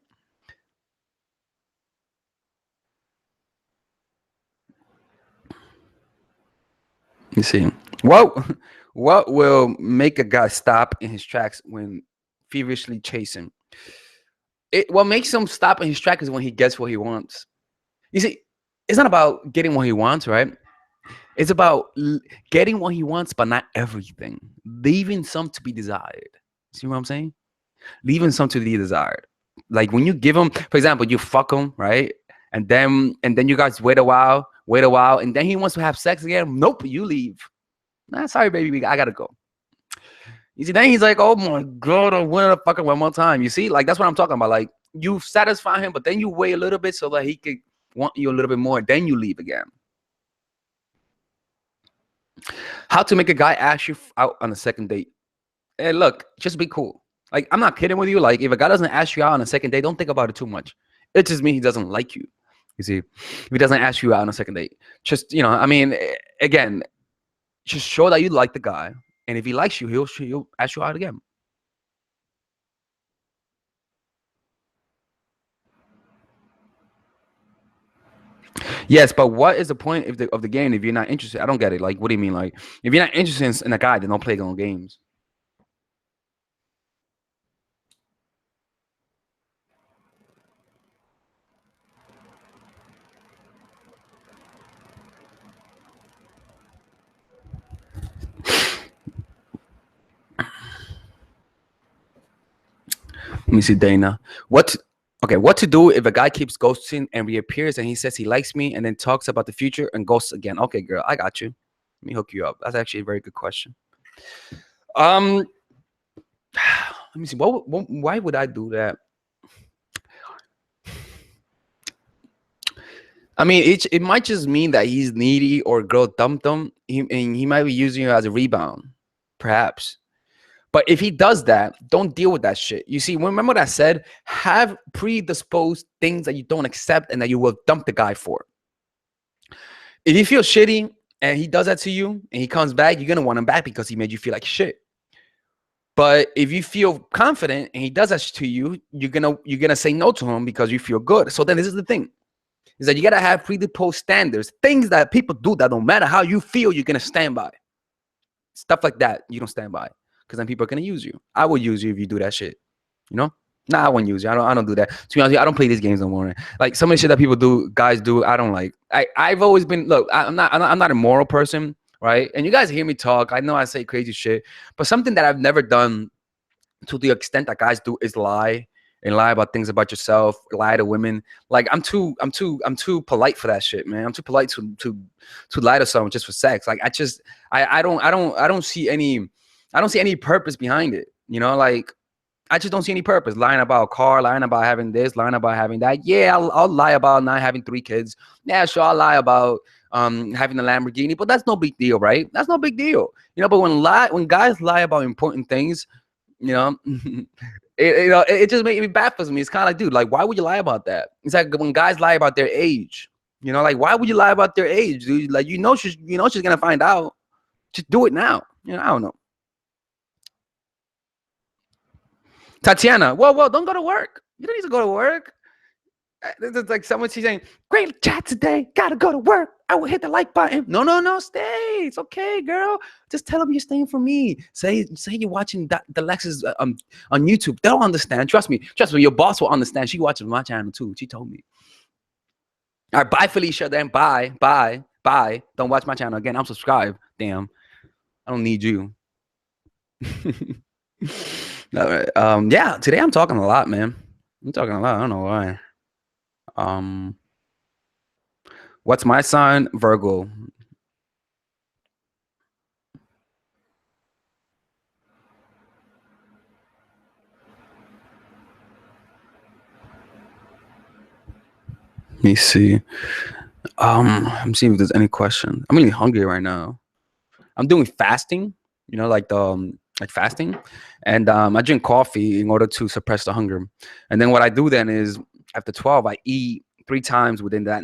You see, what will make a guy stop in his tracks when feverishly chasing? What makes him stop in his tracks is when he gets what he wants. You see, it's not about getting what he wants, right? It's about getting what he wants, but not everything. Leaving some to be desired. See what I'm saying? Leaving some to be desired. Like when you give him, for example, you fuck him, right? And then you guys wait a while, and then he wants to have sex again. Nope, you leave. Nah, sorry, baby, I gotta go. You see, then he's like, oh my god, I want to fuck him one more time. You see, like that's what I'm talking about. Like you satisfy him, but then you wait a little bit so that he could want you a little bit more. Then you leave again. How to make a guy ask you out on a second date? Hey, look, just be cool. Like I'm not kidding with you. Like if a guy doesn't ask you out on a second date, don't think about it too much. It just means he doesn't like you. You see, if he doesn't ask you out on a second date, just I mean, again, just show that you like the guy, and if he likes you, he'll ask you out again. Yes, but what is the point of the game if you're not interested? I don't get it. Like, what do you mean? Like, if you're not interested in a guy, then don't play on games. Let me see, Dana. What to do if a guy keeps ghosting and reappears and he says he likes me and then talks about the future and ghosts again? Okay, girl, I got you. Let me hook you up. That's actually a very good question. Um, let me see. Why would I do that? I mean, it might just mean that he's needy or girl dumped him. And he might be using you as a rebound, perhaps. But if he does that, don't deal with that shit. You see, remember what I said? Have predisposed things that you don't accept and that you will dump the guy for. If you feel shitty and he does that to you and he comes back, you're gonna want him back because he made you feel like shit. But if you feel confident and he does that to you, you're gonna say no to him because you feel good. So then this is the thing: is that you gotta have predisposed standards, things that people do that no matter how you feel, you're gonna stand by. Stuff like that, you don't stand by because then people are gonna use you. I would use you if you do that shit. You know? Nah, I wouldn't use you. I don't do that. To be honest, I don't play these games no more. Like some of the shit that people do, guys do, I don't like. I've always been I'm not a moral person, right? And you guys hear me talk. I know I say crazy shit, but something that I've never done to the extent that guys do is lie and lie about things about yourself, lie to women. Like I'm too polite for that shit, man. I'm too polite to lie to someone just for sex. Like I don't see any purpose behind it. You know, like I just don't see any purpose. Lying about a car, lying about having this, lying about having that. Yeah, I'll lie about not having 3 kids. Yeah, sure, I'll lie about having a Lamborghini, but that's no big deal, right? That's no big deal. You know, but when guys lie about important things, you know, it just it baffles me. It's kind of like, dude, like, why would you lie about that? It's like when guys lie about their age. You know, like, why would you lie about their age, dude? Like, she's gonna find out. Just do it now. You know, I don't know. Tatiana, well, don't go to work. You don't need to go to work. It's like someone she's saying, great chat today. Gotta go to work. I will hit the like button. No, stay. It's okay, girl. Just tell them you're staying for me. Say you're watching the Lexus on YouTube. They'll understand. Trust me. Your boss will understand. She watches my channel too. She told me. All right, bye, Felicia. Then bye. Don't watch my channel again. I'm subscribed. Damn. I don't need you. All right. Yeah, today I'm talking a lot, man. I'm talking a lot. I don't know why. What's my sign? Virgo. Let me see. I'm seeing if there's any question. I'm really hungry right now. I'm doing fasting, you know, like fasting, and I drink coffee in order to suppress the hunger. And then what I do then is after 12, I eat 3 times within that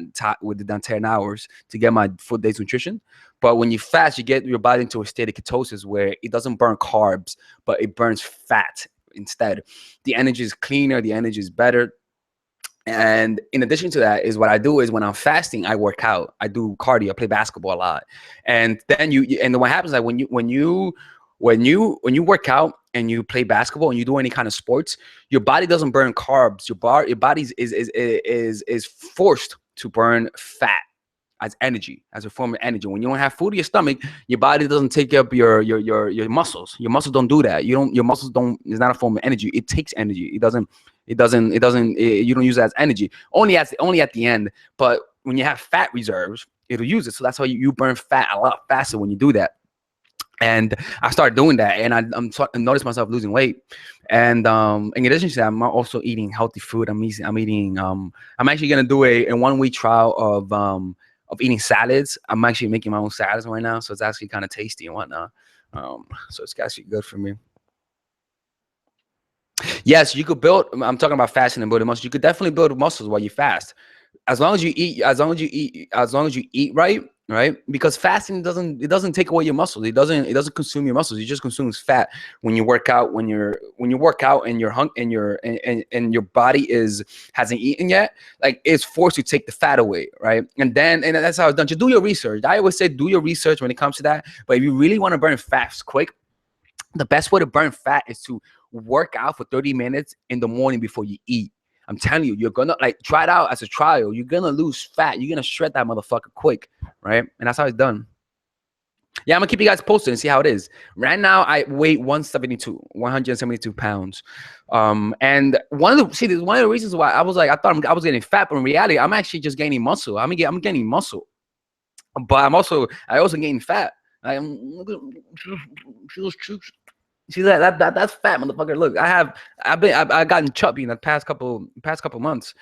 10 hours to get my full day's nutrition. But when you fast, you get your body into a state of ketosis where it doesn't burn carbs, but it burns fat instead. The energy is cleaner, the energy is better. And in addition to that is what I do is when I'm fasting, I work out. I do cardio. I play basketball a lot. And then and what happens is that when you work out and you play basketball and you do any kind of sports, your body doesn't burn carbs. Your body is forced to burn fat as energy, as a form of energy. When you don't have food in your stomach, your body doesn't take up your muscles. Your muscles don't do that. Your muscles don't. It's not a form of energy. It takes energy. You don't use it as energy. Only at the end. But when you have fat reserves, it'll use it. So that's how you burn fat a lot faster when you do that. And I started doing that, and I noticed myself losing weight. And in addition to that, I'm also eating healthy food. I'm actually gonna do a 1-week trial of eating salads. I'm actually making my own salads right now, so it's actually kind of tasty and whatnot. So it's actually good for me. Yes, you could build. I'm talking about fasting and building muscles. You could definitely build muscles while you fast, as long as you eat right. Because fasting doesn't take away your muscles. It doesn't consume your muscles. It just consumes fat. When you work out, when you work out and your body hasn't eaten yet, like it's forced to take the fat away, right? And that's how it's done. Just do your research. I always say do your research when it comes to that. But if you really want to burn fat quick, the best way to burn fat is to work out for 30 minutes in the morning before you eat. I'm telling you, you're gonna try it out as a trial. You're gonna lose fat. You're gonna shred that motherfucker quick, right? And that's how it's done. Yeah, I'm gonna keep you guys posted and see how it is. Right now, I weigh 172 pounds. And one of the reasons why I thought I was getting fat, but in reality, I'm actually just gaining muscle. I'm gaining muscle, but I also gaining fat. See that's fat, motherfucker. Look, I've gotten chubby in the past couple months,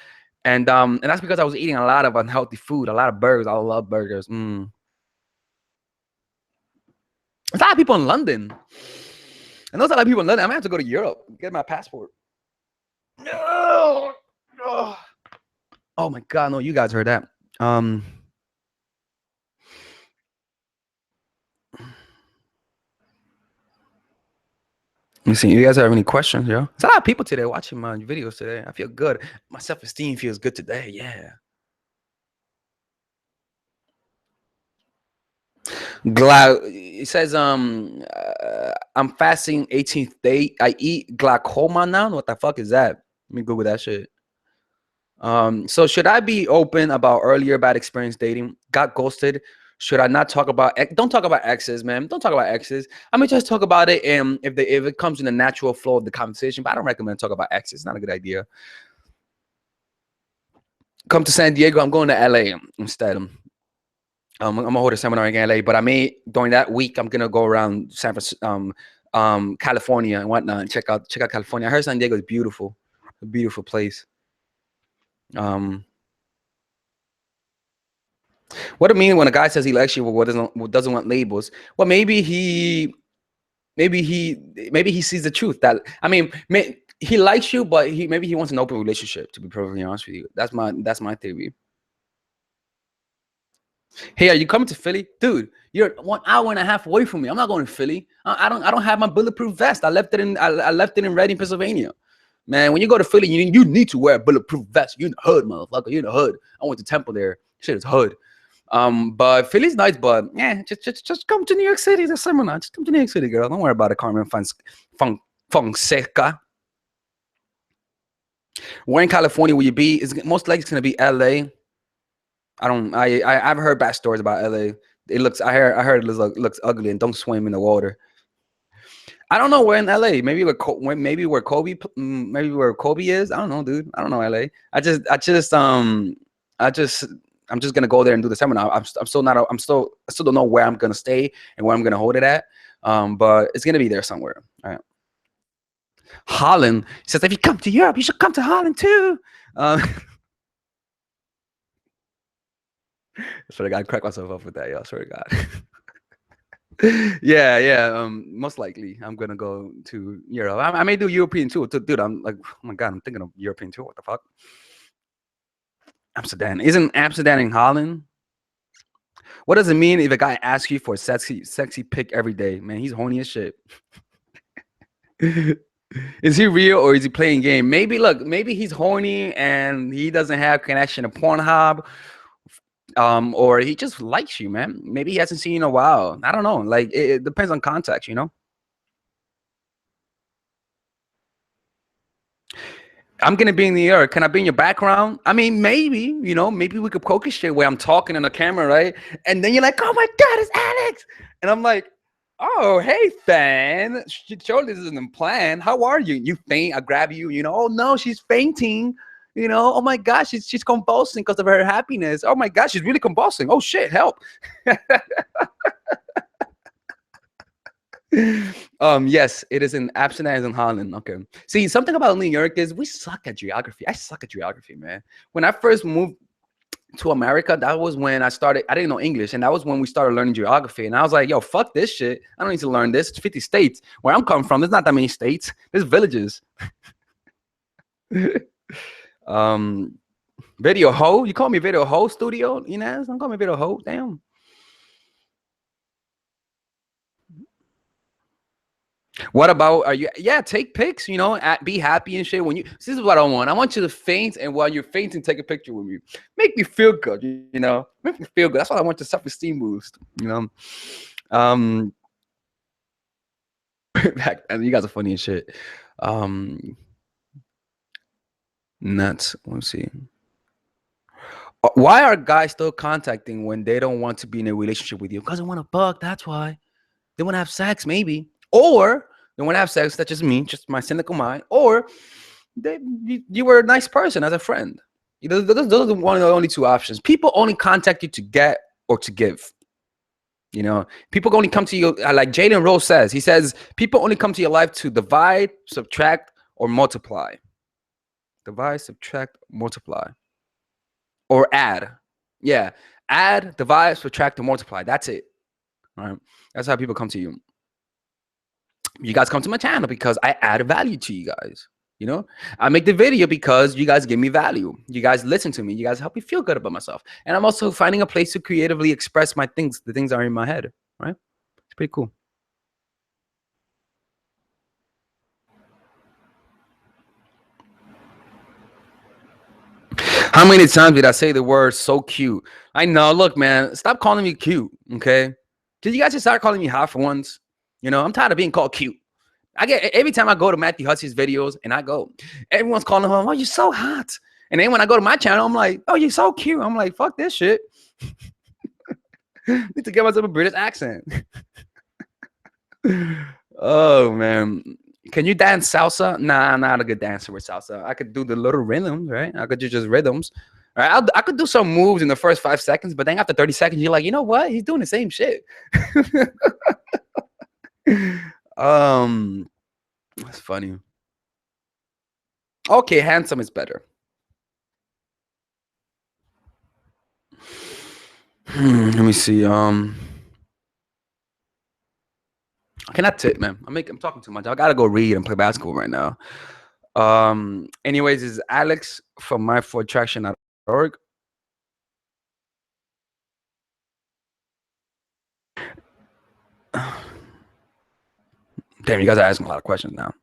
And that's because I was eating a lot of unhealthy food, a lot of burgers. I love burgers. There's a lot of people in London. And those are a lot of people in London. I'm gonna have to go to Europe, get my passport. No. Oh my god, no, you guys heard that. Let me see. You guys have any questions, yo? There's a lot of people today watching my videos today. I feel good. My self-esteem feels good today. Yeah. It says I'm fasting 18th day. I eat glaucoma now. What the fuck is that? Let me Google that shit. So should I be open about earlier bad experience dating? Got ghosted. Should I not talk about? Don't talk about exes, man. Don't talk about exes. I mean, just talk about it, and if it comes in the natural flow of the conversation. But I don't recommend talk about exes. It's not a good idea. Come to San Diego. I'm going to LA instead. I'm gonna hold a seminar in LA, but I may during that week I'm gonna go around San Francisco, California and whatnot, and check out California. I heard San Diego is beautiful, a beautiful place. What do you mean when a guy says he likes you, what doesn't want labels? Well, maybe he sees the truth. That I mean, he likes you, but maybe he wants an open relationship. To be perfectly honest with you, that's my theory. Hey, are you coming to Philly, dude? You're 1 hour and a half away from me. I'm not going to Philly. I don't have my bulletproof vest. I left it in Reading, Pennsylvania. Man, when you go to Philly, you need to wear a bulletproof vest. You're in the hood, motherfucker. You're in the hood. I went to Temple there. Shit is hood. But Philly's nice, but yeah, just come to New York City this seminar. Just come to New York City, girl. Don't worry about it, Carmen Fonseca. Where in California will you be? Is most likely it's gonna be LA. I've heard bad stories about LA. I heard it looks ugly, and don't swim in the water. I don't know where in LA. Maybe where Kobe is. I don't know, dude. I don't know LA. I'm just gonna go there and do the seminar. I still don't know where I'm gonna stay and where I'm gonna hold it at. But it's gonna be there somewhere. All right. Holland says if you come to Europe, you should come to Holland too. I swear to God, I crack myself up with that, yo. I swear to God. yeah. Most likely I'm gonna go to Europe. I may do European tour, dude. I'm like, oh my God, I'm thinking of European tour. What the fuck? Amsterdam. Isn't Amsterdam in Holland? What does it mean if a guy asks you for a sexy pic every day? Man, he's horny as shit. Is he real or is he playing game? Maybe he's horny and he doesn't have connection to Pornhub. Or he just likes you, man. Maybe he hasn't seen you in a while. I don't know. Like it depends on context, you know. I'm gonna be in New York. Can I be in your background? I mean, maybe, maybe we could poke shit where I'm talking on the camera, right? And then you're like, oh my God, it's Alex. And I'm like, oh, hey, fan. Surely this isn't planned. How are you? You faint. I grab you, oh no, she's fainting. Oh my gosh, she's convulsing because of her happiness. Oh my gosh, she's really convulsing. Oh shit, help. Yes, it is in Amsterdam in Holland. Okay. See, something about New York is we suck at geography. I suck at geography, man. When I first moved to America, that was when I didn't know English, and that was when we started learning geography. And I was like, yo, fuck this shit. I don't need to learn this. It's 50 states. Where I'm coming from, there's not that many states. There's villages. Video hoe? You call me video hoe studio? Don't call me video hoe. Damn. What about take pics, be happy and shit. This is what I want. I want you to faint, and while you're fainting, take a picture with me. Make me feel good, Make me feel good. That's what I want, the self-esteem boost, you guys are funny as shit. Nuts. Let's see. Why are guys still contacting when they don't want to be in a relationship with you? Because they want to fuck. That's why. They want to have sex, maybe. Or they want to have sex. That's just my cynical mind. Or you were a nice person as a friend. Those are one of the only two options. People only contact you to get or to give. People only come to you, like Jaden Rose says. He says, people only come to your life to divide, subtract, or multiply. Divide, subtract, multiply. or add. Yeah, add, divide, subtract, and multiply. That's it. All right. That's how people come to you. You guys come to my channel because I add value to you guys. You know, I make the video because you guys give me value. You guys listen to me. You guys help me feel good about myself. And I'm also finding a place to creatively express my things, the things that are in my head. Right? It's pretty cool. How many times did I say the word so cute? I know. Look, man, stop calling me cute. Okay. Did you guys just start calling me hot for once? You know, I'm tired of being called cute. I get every time I go to Matthew Hussey's videos and I go, everyone's calling him, oh, you're so hot. And then when I go to my channel, I'm like, oh, you're so cute. I'm like, fuck this shit. Need to get myself a British accent. Oh man. Can you dance salsa? Nah, I'm not a good dancer with salsa. I could do the little rhythms, right? I could do just rhythms. Right? I could do some moves in the first 5 seconds, but then after 30 seconds, you're like, you know what? He's doing the same shit. That's funny. Okay, handsome is better. Let me see. I cannot tip, man. I'm talking too much. I gotta go read and play basketball right now. Anyways, this is Alex from myforattraction.org. Damn, you guys are asking a lot of questions now.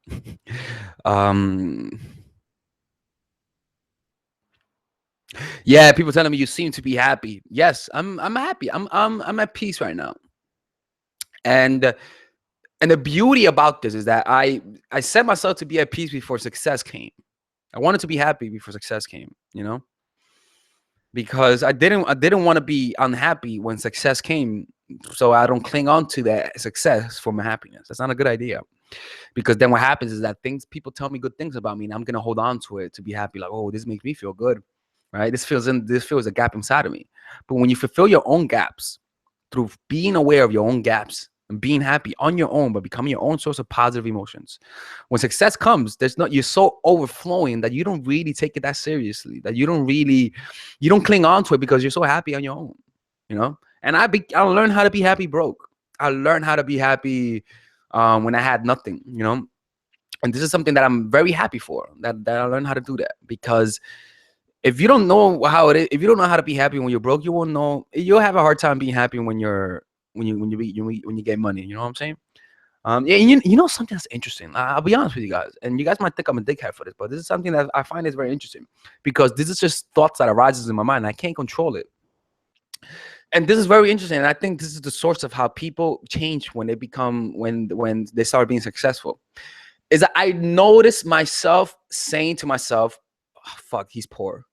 Yeah, people telling me you seem to be happy. Yes, I'm happy. I'm at peace right now. And the beauty about this is that I set myself to be at peace before success came. I wanted to be happy before success came, you know? Because I didn't want to be unhappy when success came, so I don't cling on to that success for my happiness. That's not a good idea. Because then what happens is that people tell me good things about me and I'm gonna hold on to it to be happy, like, oh, this makes me feel good, right? This fills a gap inside of me. But when you fulfill your own gaps through being aware of your own gaps and being happy on your own, but becoming your own source of positive emotions, when success comes, you're so overflowing that you don't really take it that seriously, that you don't cling on to it because you're so happy on your own, you know? And I learned how to be happy broke. I learned how to be happy when I had nothing, you know? And this is something that I'm very happy for, that I learned how to do that. Because if you don't know how it is, if you don't know how to be happy when you're broke, you won't know. You'll have a hard time being happy when you get money. You know what I'm saying? Yeah, and you know something that's interesting. I'll be honest with you guys, and you guys might think I'm a dickhead for this, but this is something that I find is very interesting because this is just thoughts that arises in my mind. I can't control it. And this is very interesting. And I think this is the source of how people change when they become when they start being successful. Is that I notice myself saying to myself, oh, fuck, he's poor.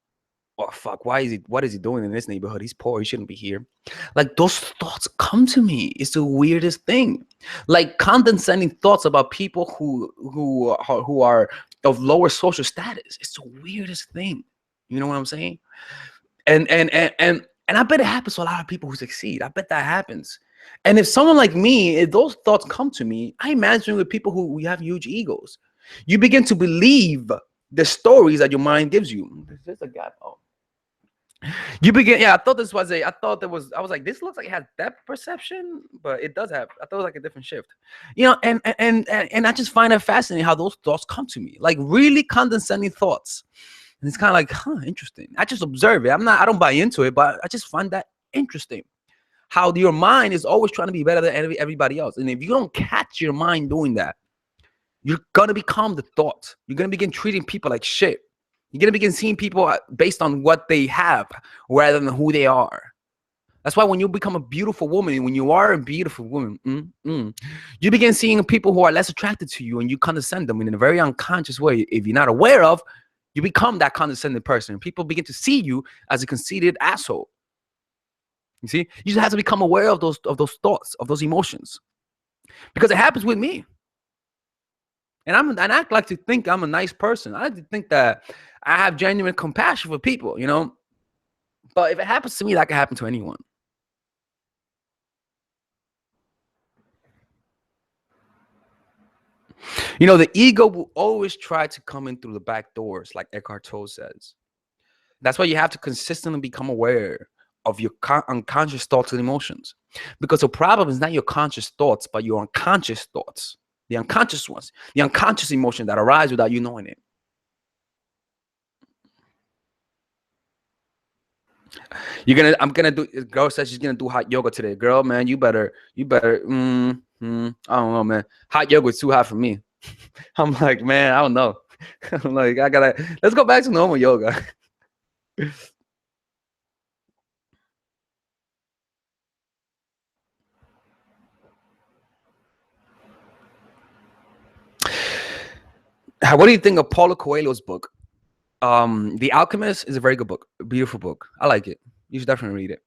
Oh fuck, what is he doing in this neighborhood? He's poor, he shouldn't be here. Like those thoughts come to me. It's the weirdest thing. Like condescending thoughts about people who are of lower social status. It's the weirdest thing. You know what I'm saying? And I bet it happens to a lot of people who succeed. I bet that happens. And if someone like me, if those thoughts come to me, I imagine with people who we have huge egos, you begin to believe the stories that your mind gives you. There's a gap. Oh. You begin, yeah. I thought I was like, this looks like it has depth perception, but it does have. I thought it was like a different shift, you know. And I just find it fascinating how those thoughts come to me, like really condescending thoughts. And it's kind of like, huh, interesting. I just observe it. I don't buy into it, but I just find that interesting. How your mind is always trying to be better than everybody else. And if you don't catch your mind doing that, you're going to become the thought. You're going to begin treating people like shit. You're going to begin seeing people based on what they have rather than who they are. That's why when you become a beautiful woman, when you are a beautiful woman, you begin seeing people who are less attracted to you and you condescend them in a very unconscious way. If you're not aware of, you become that condescending person. People begin to see you as a conceited asshole. You see, you just have to become aware of those thoughts, of those emotions, because it happens with me. And I like to think I'm a nice person. I like to think that I have genuine compassion for people, you know. But if it happens to me, that can happen to anyone. You know, the ego will always try to come in through the back doors, like Eckhart Tolle says. That's why you have to consistently become aware of your unconscious thoughts and emotions. Because the problem is not your conscious thoughts, but your unconscious thoughts, the unconscious ones, the unconscious emotions that arise without you knowing it. I'm gonna do. Girl says she's gonna do hot yoga today. Girl, man, you better. I don't know, man. Hot yoga is too hot for me. I'm like, man, I don't know. I'm like, let's go back to normal yoga. What do you think of Paulo Coelho's book? The Alchemist is a very good book, a beautiful book. I like it. You should definitely read it.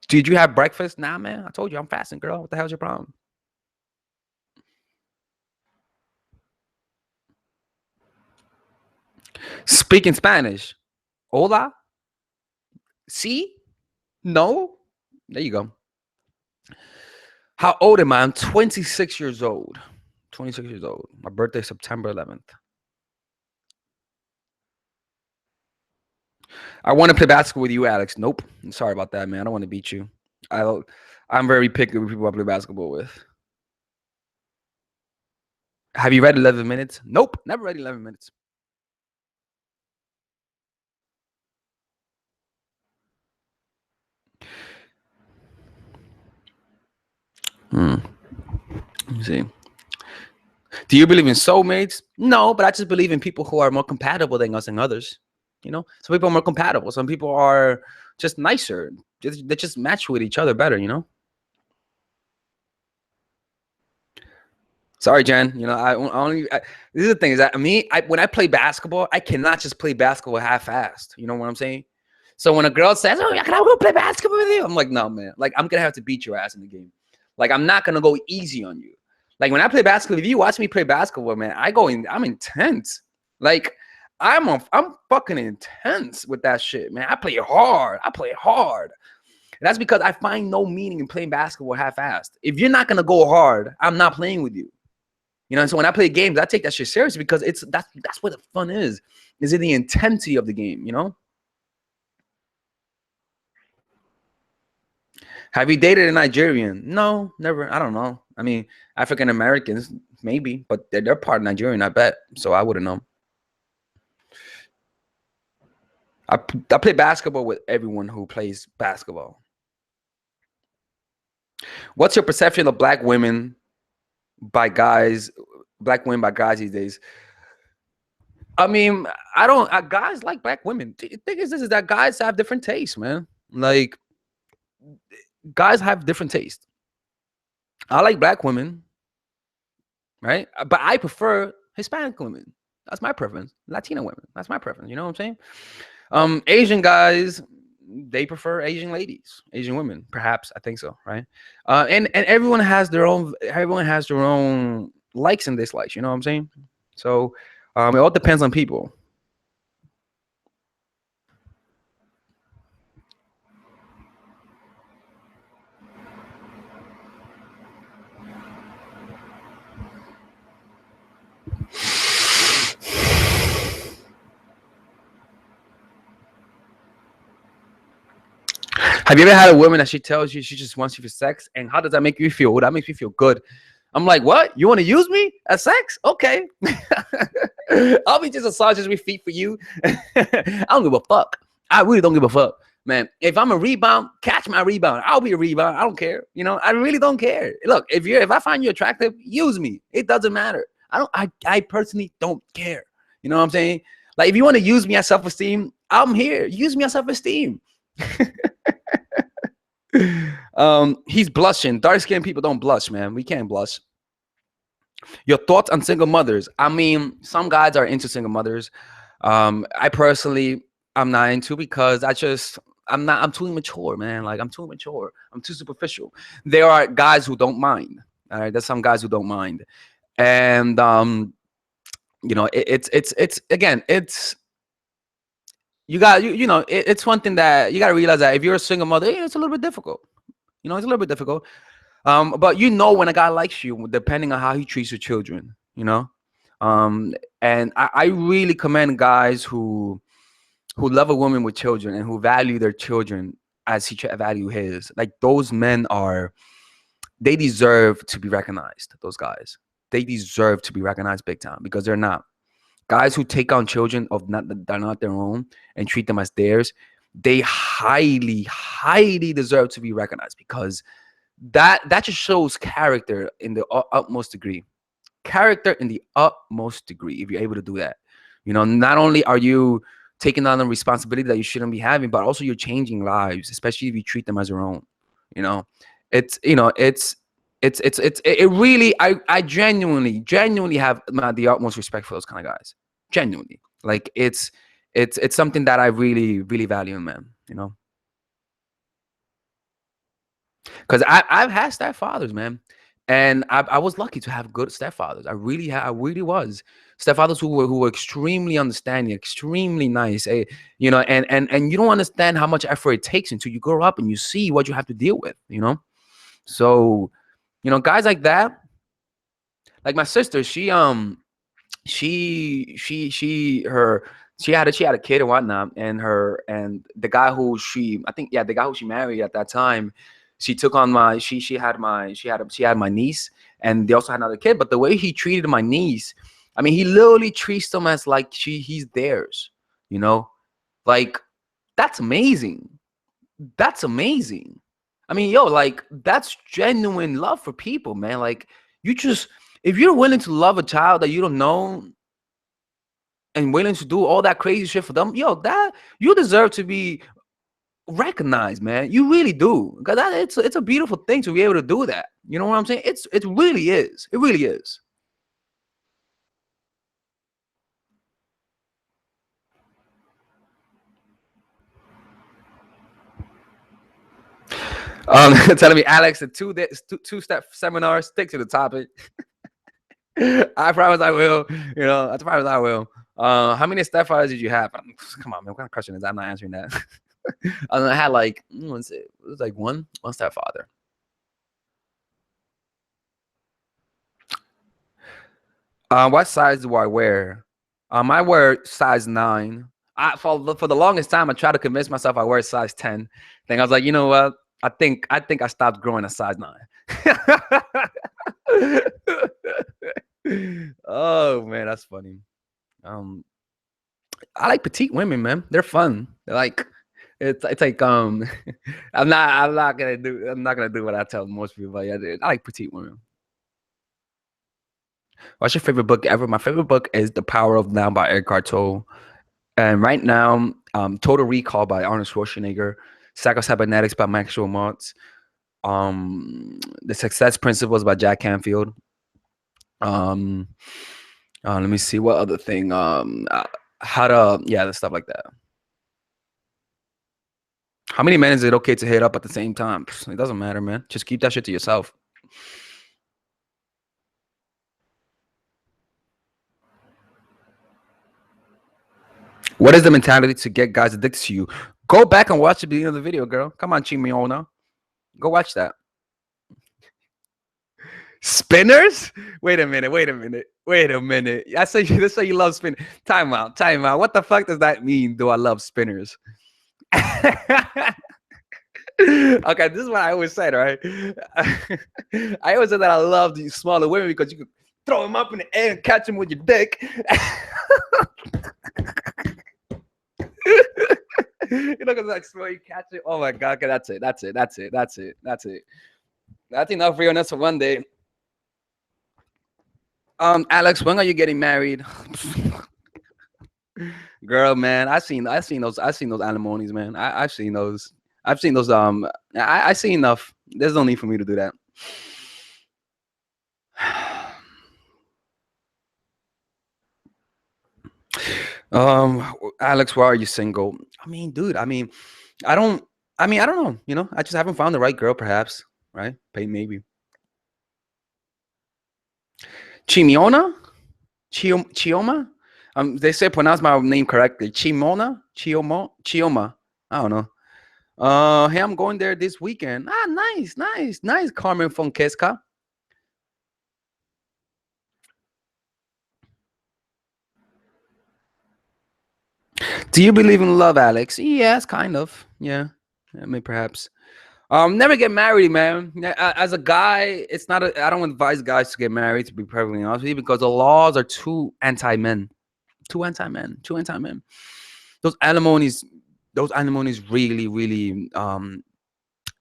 Did you have breakfast? Nah, man. I told you I'm fasting, girl. What the hell's your problem? Speaking Spanish. Hola. See? No. There you go. How old am I? I'm 26 years old. 26 years old. My birthday is September 11th. I want to play basketball with you, Alex. Nope. I'm sorry about that, man. I don't want to beat you. I'm very picky with people I play basketball with. Have you read 11 minutes? Nope. Never read 11 minutes. Let me see. Do you believe in soulmates? No, but I just believe in people who are more compatible than us and others. You know, some people are more compatible. Some people are just nicer. They just match with each other better, you know? Sorry, Jen. You know, this is the thing is that when I play basketball, I cannot just play basketball half-assed. You know what I'm saying? So when a girl says, "Oh, can I go play basketball with you?" I'm like, "No, man. Like, I'm gonna have to beat your ass in the game. Like, I'm not gonna go easy on you. Like, when I play basketball, if you watch me play basketball, man, I'm intense. Like, I'm fucking intense with that shit, man. I play hard. And that's because I find no meaning in playing basketball half-assed. If you're not gonna go hard, I'm not playing with you. You know, and so when I play games, I take that shit seriously because that's where the fun is in the intensity of the game, you know? Have you dated a Nigerian? No, never. I don't know. I mean, African Americans, maybe, but they're part Nigerian, I bet. So I wouldn't know. I play basketball with everyone who plays basketball. What's your perception of black women by guys, these days? I mean, I don't. Guys like black women. The thing is, this is that guys have different tastes, man. Like, guys have different tastes. I like black women, right? But I prefer Hispanic women. That's my preference. Latina women. That's my preference. You know what I'm saying? Asian guys, they prefer Asian ladies, Asian women. Perhaps I think so, right? And everyone has their own. Everyone has their own likes and dislikes. You know what I'm saying? So, it all depends on people. Have you ever had a woman that she tells you she just wants you for sex? And how does that make you feel? Well, that makes me feel good. I'm like, what? You want to use me as sex? Okay. I'll be just massaging my feet for you. I don't give a fuck. I really don't give a fuck, man. If I'm a rebound, catch my rebound. I'll be a rebound. I don't care. You know, I really don't care. Look, if I find you attractive, use me. It doesn't matter. I personally don't care. You know what I'm saying? Like, if you want to use me as self-esteem, I'm here. Use me as self-esteem. He's blushing. Dark-skinned people don't blush, man. We can't blush. Your thoughts on single mothers? I mean, some guys are into single mothers. I personally, I'm not into because I'm too immature, man. Like, I'm too immature. I'm too superficial. There are guys who don't mind. All right, there's some guys who don't mind, and you know, it's again, it's it's one thing that you got to realize that if you're a single mother, it's a little bit difficult. You know, it's a little bit difficult. But you know when a guy likes you, depending on how he treats your children, you know. And I really commend guys who love a woman with children and who value their children as he value his. Like those men are, they deserve to be recognized. Those guys, they deserve to be recognized big time because they're not. Guys who take on children of not that are not their own and treat them as theirs, they highly, highly deserve to be recognized because that just shows character in the utmost degree. Character in the utmost degree. If you're able to do that, not only are you taking on a responsibility that you shouldn't be having, but also you're changing lives, especially if you treat them as your own. You know, it's you know, it's it really. I genuinely have the utmost respect for those kind of guys. Genuinely, like it's something that I really really value in men. Because I've had stepfathers, man, and I was lucky to have good stepfathers. I really was stepfathers who were extremely understanding, extremely nice. And you don't understand how much effort it takes until you grow up and you see what you have to deal with. So guys like that, like my sister, she had a kid and whatnot, and the guy who the guy who she married at that time, she took on my niece, and they also had another kid. But the way he treated my niece, I mean, he literally treats them as like he's theirs. Like that's amazing. That's amazing. I mean, yo, like that's genuine love for people, man. Like if you're willing to love a child that you don't know and willing to do all that crazy shit for them, yo, that you deserve to be recognized, man. You really do, because it's a beautiful thing to be able to do that. You know what I'm saying? It really is. It really is. Telling me, Alex, the two-step seminar, stick to the topic. I promise I will. I promise I will. How many stepfathers did you have? Come on, man. What kind of question is that? I'm not answering that. I had like, it was like one stepfather. What size do I wear? I wear size 9. For the longest time, I tried to convince myself I wear size 10. Then I was like, you know what? I think I stopped growing a size 9. Oh man, that's funny. I like petite women, man. They're fun. They're like it's like I'm not gonna do what I tell most people, but yeah, I like petite women. What's your favorite book ever? My favorite book is The Power of Now by Eckhart Tolle. And right now, Total Recall by Arnold Schwarzenegger, Psycho-Cybernetics by Maxwell Maltz, The Success Principles by Jack Canfield. Um, let me see what other thing. The stuff like that. How many men is it okay to hit up at the same time? It doesn't matter, man. Just keep that shit to yourself. What is the mentality to get guys addicted to you? Go back and watch the beginning of the video, girl. Come on, Chimiona. Go watch that. Spinners? Wait a minute. I say you love spin. Time out. What the fuck does that mean? Do I love spinners? Okay, this is what I always said, right? I always said that I love these smaller women because you can throw them up in the air and catch them with your dick. Because like smell you catch it. Oh my god, okay, that's it. That's enough for you. That's for one day. Alex, when are you getting married? Girl, man, I've seen those alimonies, man. I've seen those. I see enough. There's no need for me to do that. Alex, why are you single? I mean, dude, I don't know. I just haven't found the right girl, perhaps, right? Maybe. Chimiona? Chioma? They say pronounce my name correctly. Chioma. I don't know. Hey, I'm going there this weekend. Nice. Carmen Fonquesca. Do you believe in love, Alex? Yes, kind of. Yeah, I mean, perhaps. Never get married, man. As a guy, it's not. I don't advise guys to get married. To be perfectly honest with you, because the laws are too anti-men, too anti-men, too anti-men. Those alimonies, those alimonies really, really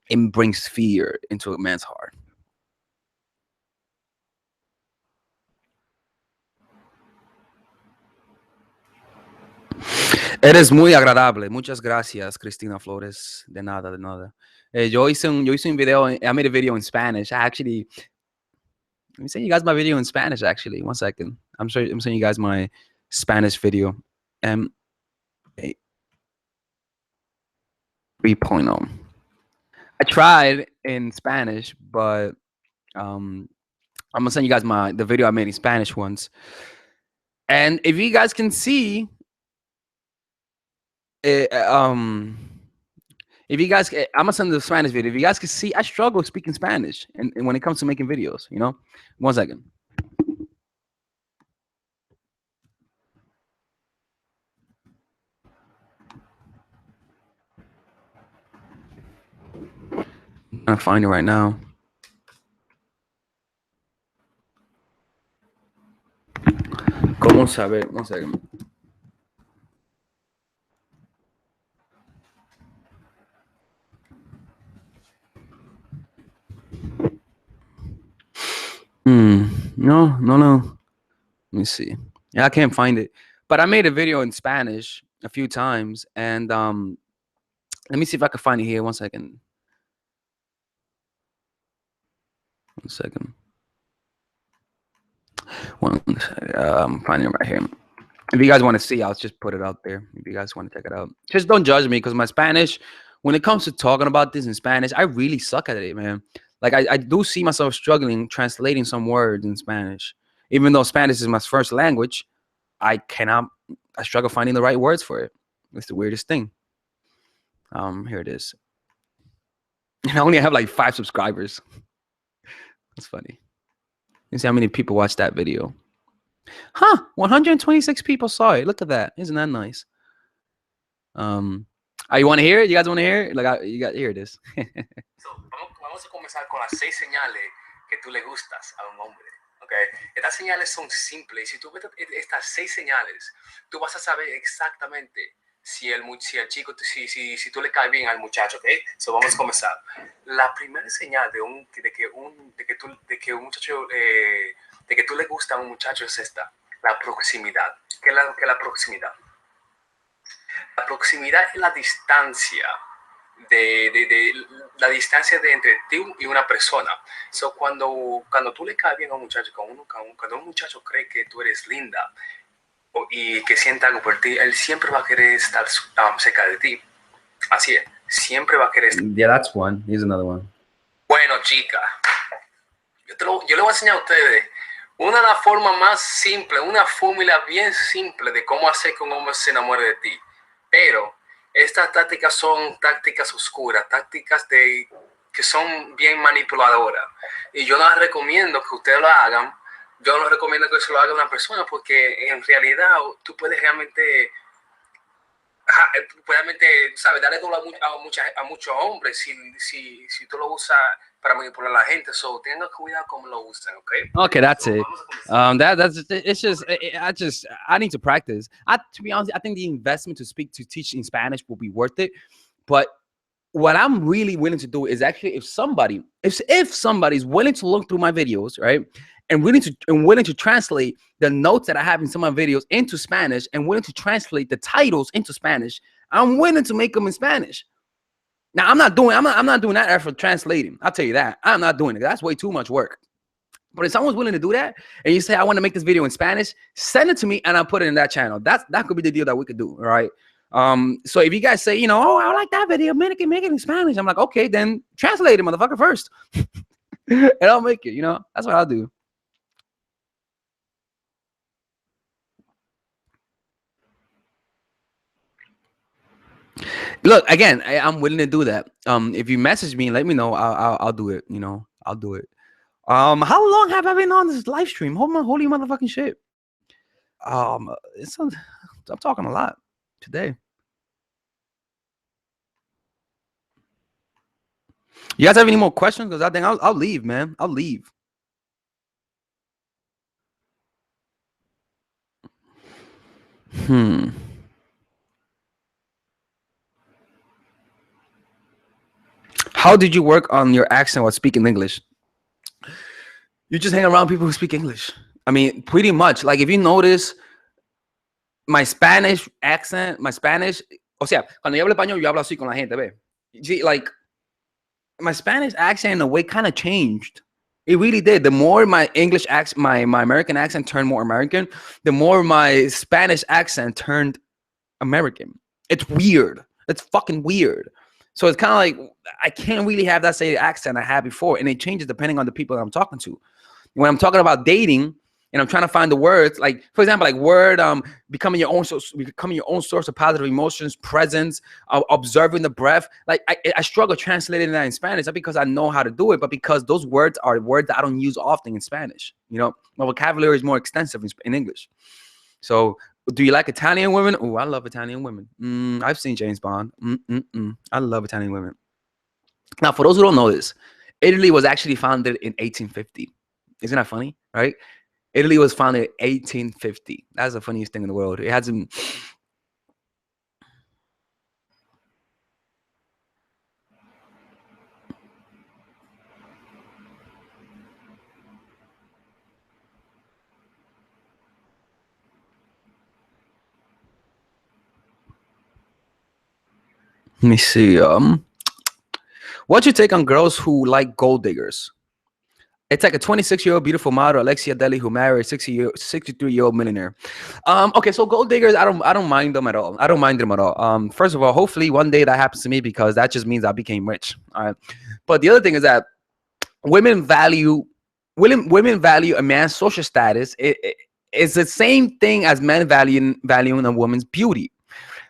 it brings fear into a man's heart. Eres muy agradable. Muchas gracias, Cristina Flores. De nada, de nada. Yo hice un video. I made a video in Spanish. I actually, let me send you guys my video in Spanish. Actually, one second. I'm sending you guys my Spanish video. 3.0. I tried in Spanish, but I'm gonna send you guys the video I made in Spanish once. And if you guys can see, it, if you guys, I'm gonna send the Spanish video. If you guys can see, I struggle speaking Spanish, and when it comes to making videos, you know. One second. I'm gonna find it right now. ¿Cómo saber? One second. No. Let me see. Yeah, I can't find it. But I made a video in Spanish a few times, and let me see if I can find it here. One second. One second. I'm finding it right here. If you guys want to see, I'll just put it out there. If you guys want to check it out, just don't judge me, because my Spanish, when it comes to talking about this in Spanish, I really suck at it, man. Like I do see myself struggling translating some words in Spanish, even though Spanish is my first language. I struggle finding the right words for it. It's the weirdest thing. Here it is. I only have like 5 subscribers. That's funny. You see how many people watched that video? Huh? 126 people saw it. Look at that. Isn't that nice? You want to hear it? You guys want to hear it? Here it is. So, vamos a comenzar con las 6 señales que tú le gustas a un hombre. Okay. Estas señales son simples. Si tú ves estas 6 señales, tú vas a saber exactamente si el chico, si tú le caes bien al muchacho, ¿ok? So, vamos a comenzar. La primera señal de que tú le gusta a un muchacho es esta: la proximidad. ¿Qué es la proximidad? La proximidad es la distancia la distancia de entre ti y una persona. So, cuando tú le caes bien a un muchacho, cuando un muchacho cree que tú eres linda y que sienta algo por ti, él siempre va a querer estar cerca de ti. Así es, siempre va a querer estar. Yeah, that's one. Here's another one. Bueno, chica, yo le voy a enseñar a ustedes una de las formas más simples, una fórmula bien simple de cómo hacer que un hombre se enamore de ti. Pero estas tácticas son tácticas oscuras, tácticas que son bien manipuladoras. Y yo no les recomiendo que ustedes lo hagan. Yo no les recomiendo que se lo haga una persona, porque en realidad tú puedes realmente, ¿sabes? Darle dolor a muchos hombres si tú lo usas para manipular a la gente. So, tenga cuidado cómo lo usan, okay? Okay, that's it. I need to practice. To be honest, I think the investment to teach in Spanish will be worth it. But what I'm really willing to do is actually, if somebody's willing to look through my videos, right, and willing to translate the notes that I have in some of my videos into Spanish, and willing to translate the titles into Spanish, I'm willing to make them in Spanish. Now, I'm not doing that effort translating. I'll tell you that. I'm not doing it. That's way too much work. But if someone's willing to do that, and you say, I want to make this video in Spanish, send it to me and I'll put it in that channel. That could be the deal that we could do, all right? So if you guys say, oh, I like that video, make it in Spanish. I'm like, okay, then translate it, motherfucker, first. And I'll make it, that's what I'll do. Look, again, I'm willing to do that. If you message me and let me know, I'll do it. I'll do it. How long have I been on this live stream? Holy motherfucking shit. I'm talking a lot. today. You guys have any more questions? Because I think I'll leave, man. I'll leave. Hmm. How did you work on your accent while speaking English? You just hang around people who speak English. I mean, pretty much. Like if you notice my Spanish accent, my Spanish, o sea, cuando yo hablo español, yo hablo así con la gente, ve. See, like my Spanish accent in a way kind of changed. It really did. The more my English accent, my American accent turned more American, the more my Spanish accent turned American. It's weird. It's fucking weird. So it's kind of like I can't really have that same accent I had before, and it changes depending on the people that I'm talking to. When I'm talking about dating and I'm trying to find the words, like for example, like word becoming your own source of positive emotions, presence, observing the breath. Like I struggle translating that in Spanish, not because I know how to do it, but because those words are words that I don't use often in Spanish. You know, my vocabulary is more extensive in English. So do you like Italian women? Oh, I love Italian women. I've seen James Bond. I love Italian women. Now, for those who don't know this, Italy was actually founded in 1850. Isn't that funny, right? Italy was founded in 1850. That's the funniest thing in the world. It hasn't. Let me see. What's your take on girls who like gold diggers? It's like a 26-year-old beautiful model, Alexia Deli, who married a 63-year-old millionaire. Okay, so gold diggers, I don't mind them at all. I don't mind them at all. First of all, hopefully one day that happens to me because that just means I became rich. All right. But the other thing is that women value women value a man's social status. It's the same thing as men valuing a woman's beauty.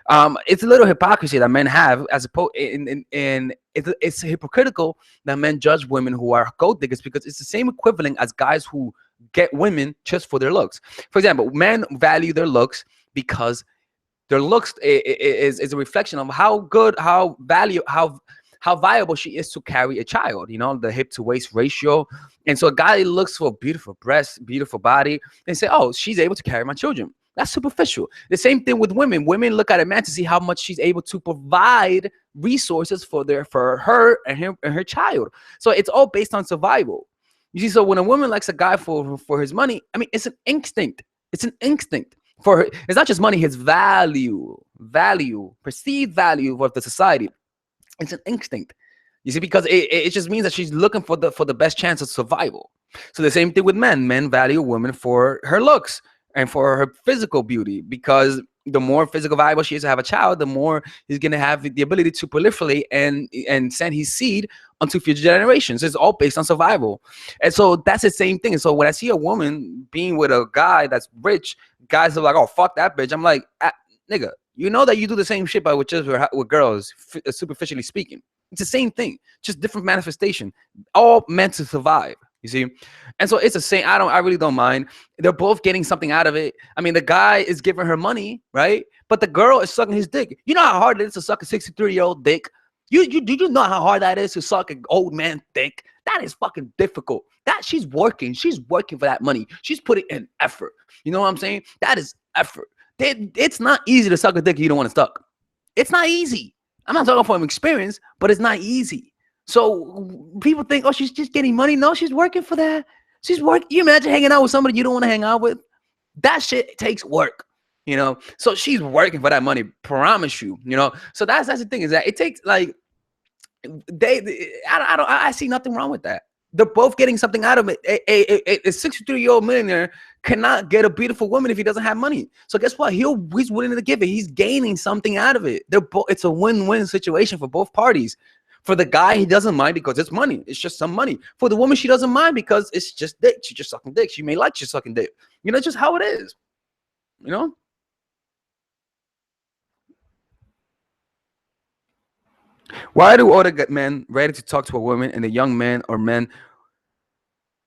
It's a little hypocrisy that men have, as opposed in it's hypocritical that men judge women who are gold diggers because it's the same equivalent as guys who get women just for their looks. For example, men value their looks because their looks is a reflection of how good, how viable she is to carry a child. You know, the hip to waist ratio. And so a guy looks for beautiful breasts, beautiful body, and say, "Oh, she's able to carry my children." That's superficial. The same thing with women. Women look at a man to see how much she's able to provide resources for her and her child. So it's all based on survival. You see, so when a woman likes a guy for his money, I mean, it's an instinct. It's an instinct for her. It's not just money. His value, perceived value of the society. It's an instinct. You see, because it just means that she's looking for the best chance of survival. So the same thing with men. Men value women for her looks and for her physical beauty, because the more physical viable she is to have a child, the more he's going to have the ability to proliferate and send his seed onto future generations. It's all based on survival. And so that's the same thing. And so when I see a woman being with a guy that's rich, guys are like, "Oh, fuck that bitch." I'm like, nigga, you know that you do the same shit, but with girls, superficially speaking. It's the same thing, just different manifestation, all meant to survive. You see, and so it's the same. I really don't mind. They're both getting something out of it. I mean, the guy is giving her money, right? But the girl is sucking his dick. You know how hard it is to suck a 63-year-old dick. Do you know how hard that is to suck an old man dick? That is fucking difficult. That she's working for that money. She's putting in effort. You know what I'm saying? That is effort. It's not easy to suck a dick you don't want to suck. It's not easy. I'm not talking from experience, but it's not easy. So people think, "Oh, she's just getting money." No, she's working for that. She's working. You imagine hanging out with somebody you don't want to hang out with? That shit takes work, you know. So she's working for that money. Promise you, you know. So that's the thing, is that it takes like I see nothing wrong with that. They're both getting something out of it. A 63-year-old millionaire cannot get a beautiful woman if he doesn't have money. So guess what? He's willing to give it. He's gaining something out of it. It's a win-win situation for both parties. For the guy, he doesn't mind because it's money. It's just some money. For the woman, she doesn't mind because it's just dick. She's just sucking dick. She may like she's sucking dick. You know, just how it is. You know? Why do older men ready to talk to a woman and the young men or men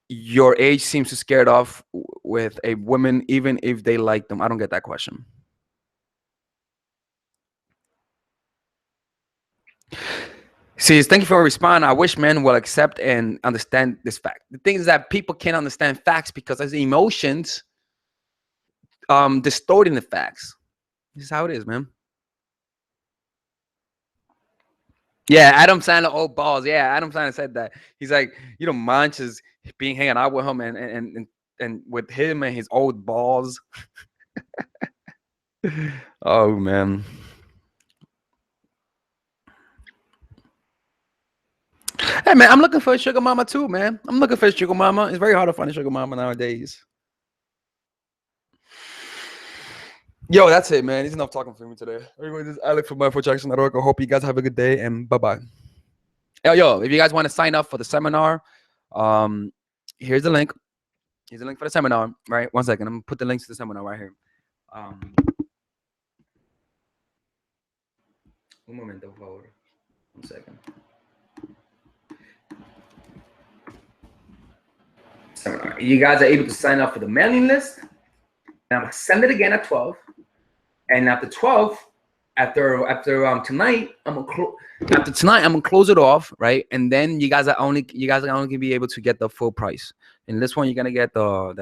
your age seems to scared off with a woman even if they like them? I don't get that question. See, thank you for responding. I wish men will accept and understand this fact. The thing is that people can't understand facts because as emotions distorting the facts. This is how it is, man. Yeah, Adam Sandler, old balls. Yeah, Adam Sandler said that. He's like, you don't mind just being hanging out with him and with him and his old balls. Oh man. Hey man, I'm looking for a sugar mama too, man. I'm looking for a sugar mama. It's very hard to find a sugar mama nowadays. Yo, that's it, man. It's enough talking for me today. Everybody, this is Alex from myforjackson.org. I hope you guys have a good day and bye-bye. Yo, if you guys want to sign up for the seminar, here's the link. Here's the link for the seminar, right? 1 second. I'm gonna put the links to the seminar right here. Un momento, por favor. 1 second. Seminar. You guys are able to sign up for the mailing list. And I'm gonna send it again at 12. And after 12, after tonight, I'm gonna close it off, right? And then you guys are only gonna be able to get the full price. And this one, you're gonna get you're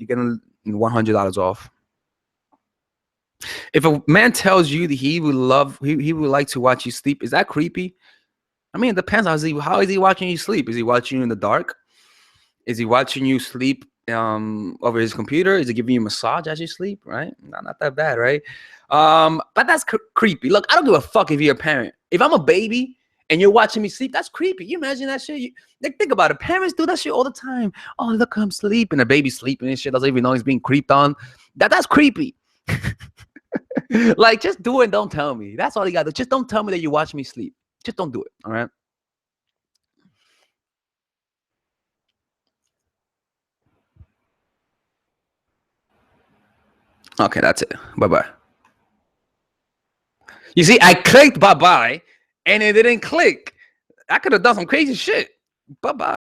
getting $100 off. If a man tells you that he would like to watch you sleep, is that creepy? I mean, it depends. How is he watching you sleep? Is he watching you in the dark? Is he watching you sleep over his computer? Is he giving you a massage as you sleep? Right? Not that bad, right? But that's creepy. Look, I don't give a fuck if you're a parent. If I'm a baby and you're watching me sleep, that's creepy. You imagine that shit? Think about it. Parents do that shit all the time. Oh, look, I'm sleeping. The baby's sleeping and shit. Doesn't even know he's being creeped on. That's creepy. Like, just do it and don't tell me. That's all you got to do. Just don't tell me that you watch me sleep. Just don't do it. All right? Okay, that's it. Bye-bye. You see, I clicked bye-bye, and it didn't click. I could have done some crazy shit. Bye-bye.